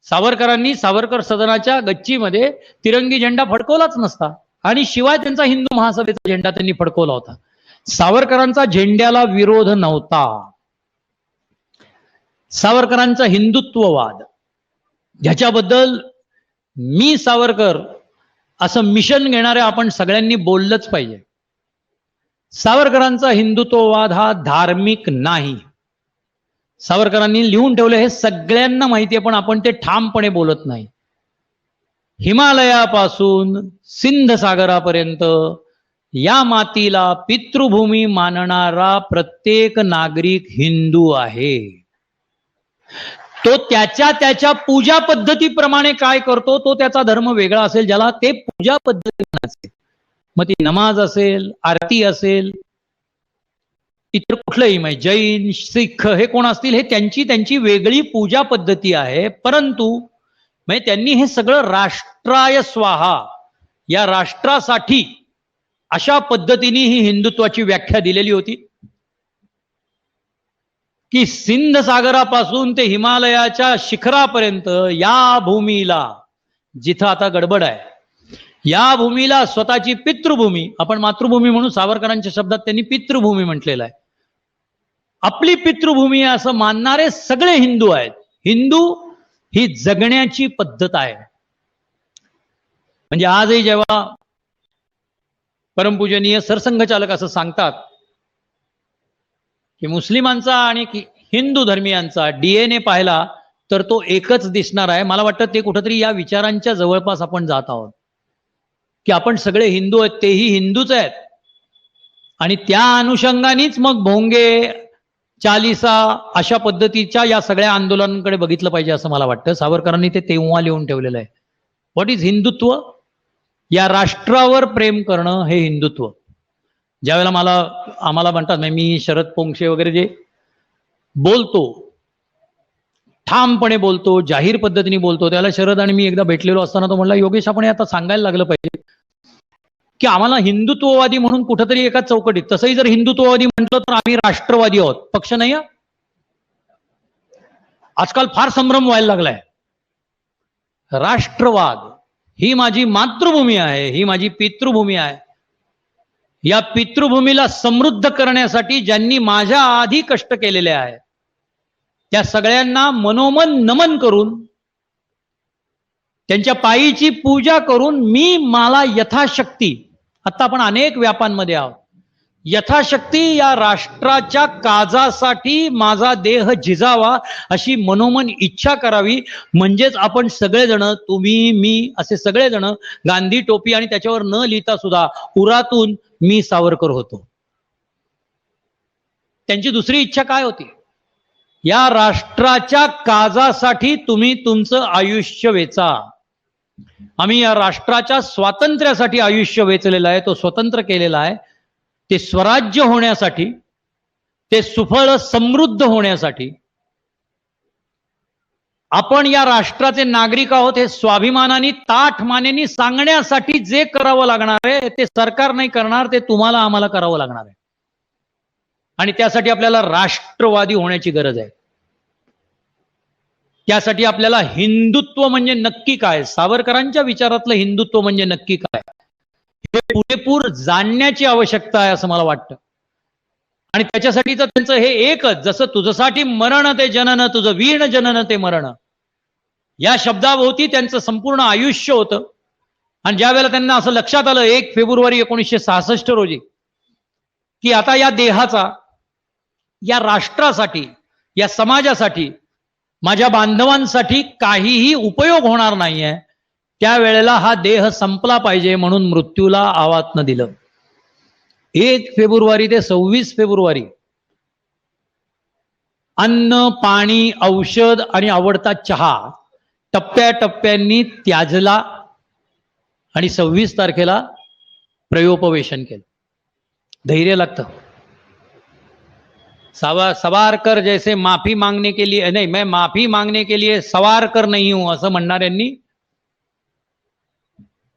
सावरकरांनी सावरकर सदनाच्या गच्चीमध्ये तिरंगी झेंडा फडकवलाच नसता आणि शिवाय त्यांचा हिंदू महासभेचा झेंडा त्यांनी फडकवला होता. सावरकरांचा झेंड्याला विरोध नव्हता. सावरकरांचा हिंदुत्ववाद, ज्याच्याबद्दल मी सावरकर असं मिशन घेणारे आपण सगळ्यांनी बोललंच पाहिजे. सावरकरांचा हिंदुत्ववाद हा धार्मिक नाही. सावरकरांनी लिहून ठेवले हे सगळ्यांना माहिती आहे, पण आपण ते ठामपणे बोलत नाही. हिमालयापासून सिंध सागरापर्यंत या मातीला पितृभूमी मानणारा प्रत्येक नागरिक हिंदू आहे. तो त्याच्या पूजा पद्धतीप्रमाणे काय करतो तो त्याचा धर्म वेगळा असेल, ज्याला ते पूजा पद्धती म्हणायचे. मग ती नमाज असेल, आरती असेल, इतर कुठलंही म्हणजे जैन, सिख हे कोण असतील, हे त्यांची वेगळी पूजा पद्धती आहे. परंतु म्हणजे त्यांनी हे सगळं राष्ट्राय स्वाहा, या राष्ट्रासाठी अशा पद्धतीने ही हिंदुत्वाची व्याख्या दिलेली होती की सिंध सागरापासून ते हिमालयाच्या शिखरापर्यंत या भूमीला, जिथं आता गडबड आहे, या भूमीला स्वतःची पितृभूमी, आपण मातृभूमी म्हणून सावरकरांच्या शब्दात त्यांनी पितृभूमी म्हटलेलं आहे, आपली पितृभूमी असं मानणारे सगळे हिंदू आहेत. हिंदू ही जगण्याची पद्धत आहे. म्हणजे आजही जेव्हा परमपूजनीय सरसंघचालक असं सांगतात की मुस्लिमांचा आणि हिंदू धर्मियांचा डीएनए पाहिला तर तो एकच दिसणार आहे, मला वाटतं ते कुठंतरी या विचारांच्या जवळपास आपण जात आहोत की आपण सगळे हिंदू आहेत, तेही हिंदूच आहेत. आणि त्या अनुषंगानेच मग भोंगे, चालिसा अशा पद्धतीच्या या सगळ्या आंदोलनांकडे बघितलं पाहिजे असं मला वाटतं. सावरकरांनी ते तेव्हा लिहून ठेवलेलं आहे. What is Hindutva? या राष्ट्रावर प्रेम करणं हे हिंदुत्व. ज्यावेळेला आम्हाला म्हणतात, मी शरद पोंक्षे वगैरे जे बोलतो, ठामपणे बोलतो, जाहीर पद्धतीने बोलतो, त्याला शरद आणि मी एकदा भेटलेलो असताना तो म्हणला, योगेश आपण आता सांगायला लागलं पाहिजे की आम्हाला हिंदुत्ववादी म्हणून कुठंतरी एका चौकटीत, तसंही जर हिंदुत्ववादी म्हटलं तर आम्ही राष्ट्रवादी आहोत, पक्ष नाही. आजकाल फार संभ्रम व्हायला लागलाय. राष्ट्रवाद, ही माझी मातृभूमी आहे, ही माझी पितृभूमी आहे. या पितृभूमीला समृद्ध करण्यासाठी ज्यांनी माझ्या आधी कष्ट केलेले आहे त्या सगळ्यांना मनोमन नमन करून, त्यांच्या पायीची पूजा करून मला यथाशक्ती, आता आपण अनेक व्यापांमध्ये आहोत, यथाशक्ती या राष्ट्राच्या काजासाठी माझा देह झिजावा अशी मनोमन इच्छा करावी. म्हणजेच आपण सगळेजण, तुम्ही, मी असे सगळेजण गांधी टोपी आणि त्याच्यावर न लिहिता सुद्धा उरातून मी सावरकर होतो. त्यांची दुसरी इच्छा काय होती? या राष्ट्राच्या काजासाठी तुम्ही तुमचं आयुष्य वेचा. आम्ही या राष्ट्राच्या स्वातंत्र्यासाठी आयुष्य वेचलेलं आहे, तो स्वतंत्र केलेला आहे. ते स्वराज्य होण्यासाठी, ते सुफळ समृद्ध होण्यासाठी, आपण या राष्ट्राचे नागरिक आहोत हे स्वाभिमानाने, ताठ मानेने सांगण्यासाठी जे करावं लागणार आहे ते सरकार नाही करणार, ते तुम्हाला आम्हाला करावं लागणार आहे. आणि त्यासाठी आपल्याला राष्ट्रवादी होण्याची गरज आहे. त्यासाठी आपल्याला हिंदुत्व म्हणजे नक्की काय, सावरकरांच्या विचारातलं हिंदुत्व म्हणजे नक्की काय, हे पुरेपूर जाणण्याची आवश्यकता आहे असं मला वाटतं. आणि त्याच्यासाठीच त्यांचं हे एकच, जसं तुझसाठी मरण ते जनन, तुझं वीण जनन ते मरण, या शब्दाभोवती त्यांचं संपूर्ण आयुष्य होतं. आणि ज्या वेळेला त्यांना असं लक्षात आलं 1 फेब्रुवारी 1966 रोजी की आता या देहाचा, या राष्ट्रासाठी, या समाजासाठी, माझ्या बांधवांसाठी काहीही उपयोग होणार नाहीये, त्यावेळेला हा देह संपला पाहिजे म्हणून मृत्यूला आवाहन दिलं. 1 फेब्रुवारी ते 26 फेब्रुवारी अन्न, पाणी, औषध आणि आवडता चहा टप्प्याटप्प्यांनी त्याजला आणि 26 तारखेला प्रयोपवेशन केलं. धैर्य लागतं. सवारकर जैसे माफी मांगने के लिए नहीं, मैं माफी मांगने के लिए सवारकर नहीं हूं असं म्हणणाऱ्यांनी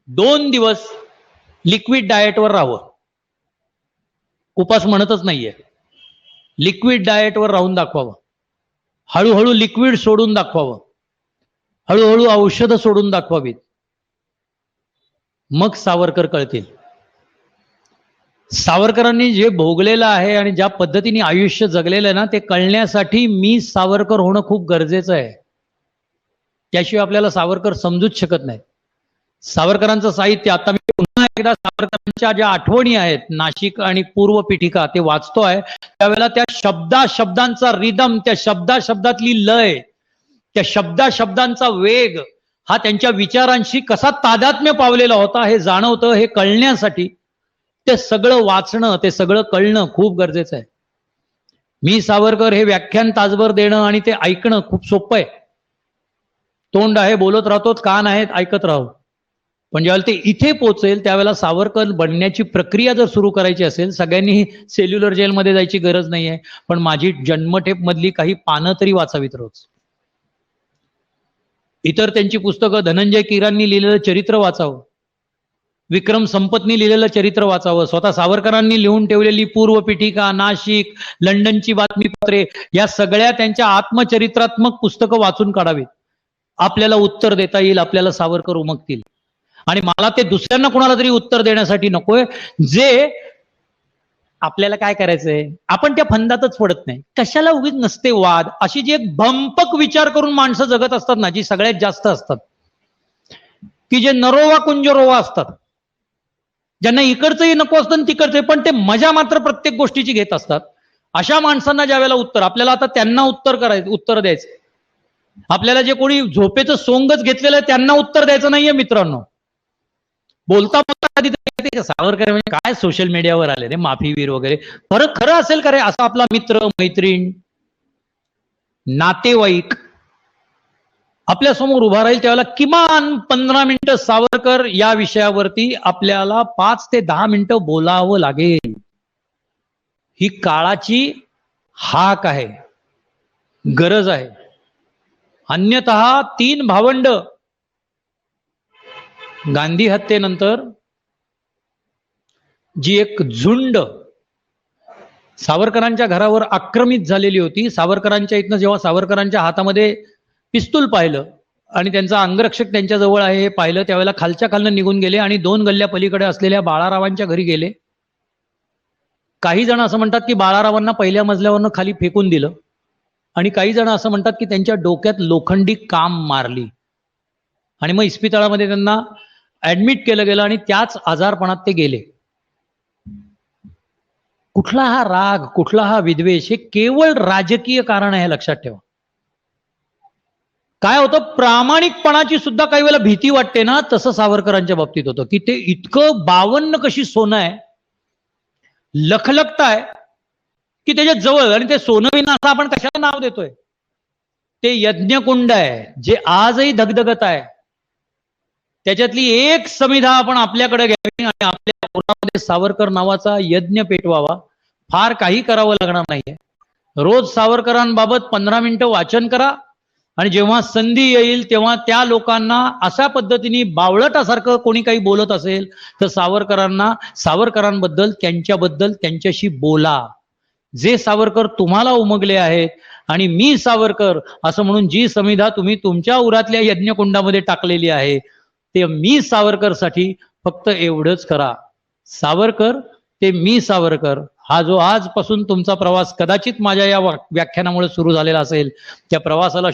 2 दिवस लिक्विड डाएटवर राहावं. उपास म्हणतच नाहीये, लिक्विड डाएटवर राहून दाखवावं, हळूहळू लिक्विड सोडून दाखवावं. हळूहळू औषधं सोडून दाखवावीत, मग सावरकर कळतील. सावरकरांनी जे भोगलेलं आहे आणि ज्या पद्धतीने आयुष्य जगलेलं आहे ना, ते कळण्यासाठी मी सावरकर होणं खूप गरजेचं आहे. त्याशिवाय आपल्याला सावरकर समजूच शकत नाही. सावरकरांचं साहित्य, आता मी पुन्हा एकदा सावरकरांच्या ज्या आठवणी आहेत, नाशिक आणि पूर्व पीठिका, ते वाचतोय त्यावेळेला त्या शब्दांचा रिदम, त्या शब्दातली लय, त्या शब्दांचा वेग हा त्यांच्या विचारांशी कसा तादात्म्य पावलेला होता हे जाणवतं. हे कळण्यासाठी ते सगळं वाचणं, ते सगळं कळणं खूप गरजेचं आहे. मी सावरकर हे व्याख्यान तासभर देणं आणि ते ऐकणं खूप सोपं आहे. तोंड आहे, बोलत राहतो, कान आहेत, ऐकत राहू. पण ज्यावेळेला ते इथे पोहोचेल त्यावेळेला सावरकर बनण्याची प्रक्रिया जर सुरू करायची असेल, सगळ्यांनी सेल्युलर जेलमध्ये जायची गरज नाहीये, पण माझी जन्मठेप मधली काही पानं तरी वाचावीत रोज. इतर त्यांची पुस्तकं, धनंजय कीरांनी लिहिलेलं चरित्र वाचावं, विक्रम संपतनी लिहिलेलं चरित्र वाचावं, स्वतः सावरकरांनी लिहून ठेवलेली पूर्व पीठिका, नाशिक, लंडनची बातमीपत्रे, या सगळ्या त्यांच्या आत्मचरित्रात्मक पुस्तकं वाचून काढावीत. आपल्याला उत्तर देता येईल, आपल्याला सावरकर उमगतील. आणि मला ते दुसऱ्यांना कोणाला तरी उत्तर देण्यासाठी नकोय. जे आपल्याला काय करायचंय, आपण त्या फंदातच पडत नाही. कशाला उगीच नसते वाद, अशी जी एक भंपक विचार करून माणसं जगत असतात ना, जी सगळ्यात जास्त असतात, की जे नरोवा कुंजरोवा असतात, ज्यांना इकडचंही नको असतं तिकडचंही, पण ते मजा मात्र प्रत्येक गोष्टीची घेत असतात. अशा माणसांना ज्या वेळेला उत्तर, आपल्याला आता त्यांना उत्तर द्यायचं. आपल्याला जे कोणी झोपेचं सोंगच घेतलेलं आहे त्यांना उत्तर द्यायचं नाहीये मित्रांनो. बोलता कधीतरी सावरकर म्हणजे काय सोशल मीडियावर आले रे माफीवीर वगैरे, खरं असेल का रे असा आपला मित्र, मैत्रीण, नातेवाईक आपल्या समोर उभा राहील त्यावेळेला किमान 15 मिनिटं सावरकर या विषयावरती आपल्याला 5 ते 10 मिनिटं बोलावं लागेल. ही काळाची हाक आहे, गरज आहे. अन्यतः 3 भावंड गांधी हत्येनंतर जी एक झुंड सावरकरांच्या घरावर आक्रमित झालेली होती, सावरकरांच्या इथनं जेव्हा सावरकरांच्या हातामध्ये पिस्तूल पाहिलं आणि त्यांचा अंगरक्षक त्यांच्या जवळ आहे हे पाहिलं, त्यावेळेला खालच्या खालनं निघून गेले आणि 2 गल्ल्या पलीकडे असलेल्या बाळारावांच्या घरी गेले. काही जण असं म्हणतात की बाळारावांना पहिल्या मजल्यावरनं खाली फेकून दिलं, आणि काही जण असं म्हणतात की त्यांच्या डोक्यात लोखंडी काम मारली आणि मग इस्पितळामध्ये त्यांना ऍडमिट केलं गेलं आणि त्याच आजारपणात ते गेले. कुठला हा राग, कुठला हा विद्वेष, हे केवळ राजकीय कारण आहे, लक्षात ठेवा. काय होतं, प्रामाणिकपणाची सुद्धा काही वेळेला भीती वाटते ना, तसं सावरकरांच्या बाबतीत होतं की ते इतकं 52 कशी सोनं आहे, लखलखताय की त्याच्या जवळ, आणि ते सोनं विना असं आपण कशाला नाव देतोय, ते यज्ञकुंड आहे जे आजही धगधगत आहे. त्याच्यातली एक समिधा आपण आपल्याकडे घ्यावी आणि आपल्या उरामध्ये सावरकर नावाचा यज्ञ पेटवावा. फार काही करावं लागणार नाहीये. रोज सावरकरांबाबत 15 मिनिटं वाचन करा आणि जेव्हा संधी येईल तेव्हा त्या लोकांना अशा पद्धतीने बावळटासारखं कोणी काही बोलत असेल तर सावरकरांबद्दल, त्यांच्याबद्दल त्यांच्याशी बोला. जे सावरकर तुम्हाला उमगले आहेत आणि मी सावरकर असं म्हणून जी समिधा तुम्ही तुमच्या उरातल्या यज्ञकुंडामध्ये टाकलेली आहे, ते मी सावरकरसाठी फक्त एवढंच करा. सावरकर ते मी सावरकर हा जो आजपासून तुमचा प्रवास कदाचित माझ्या या व्याख्यानामुळे सुरू झालेला असेल, त्या प्रवासाला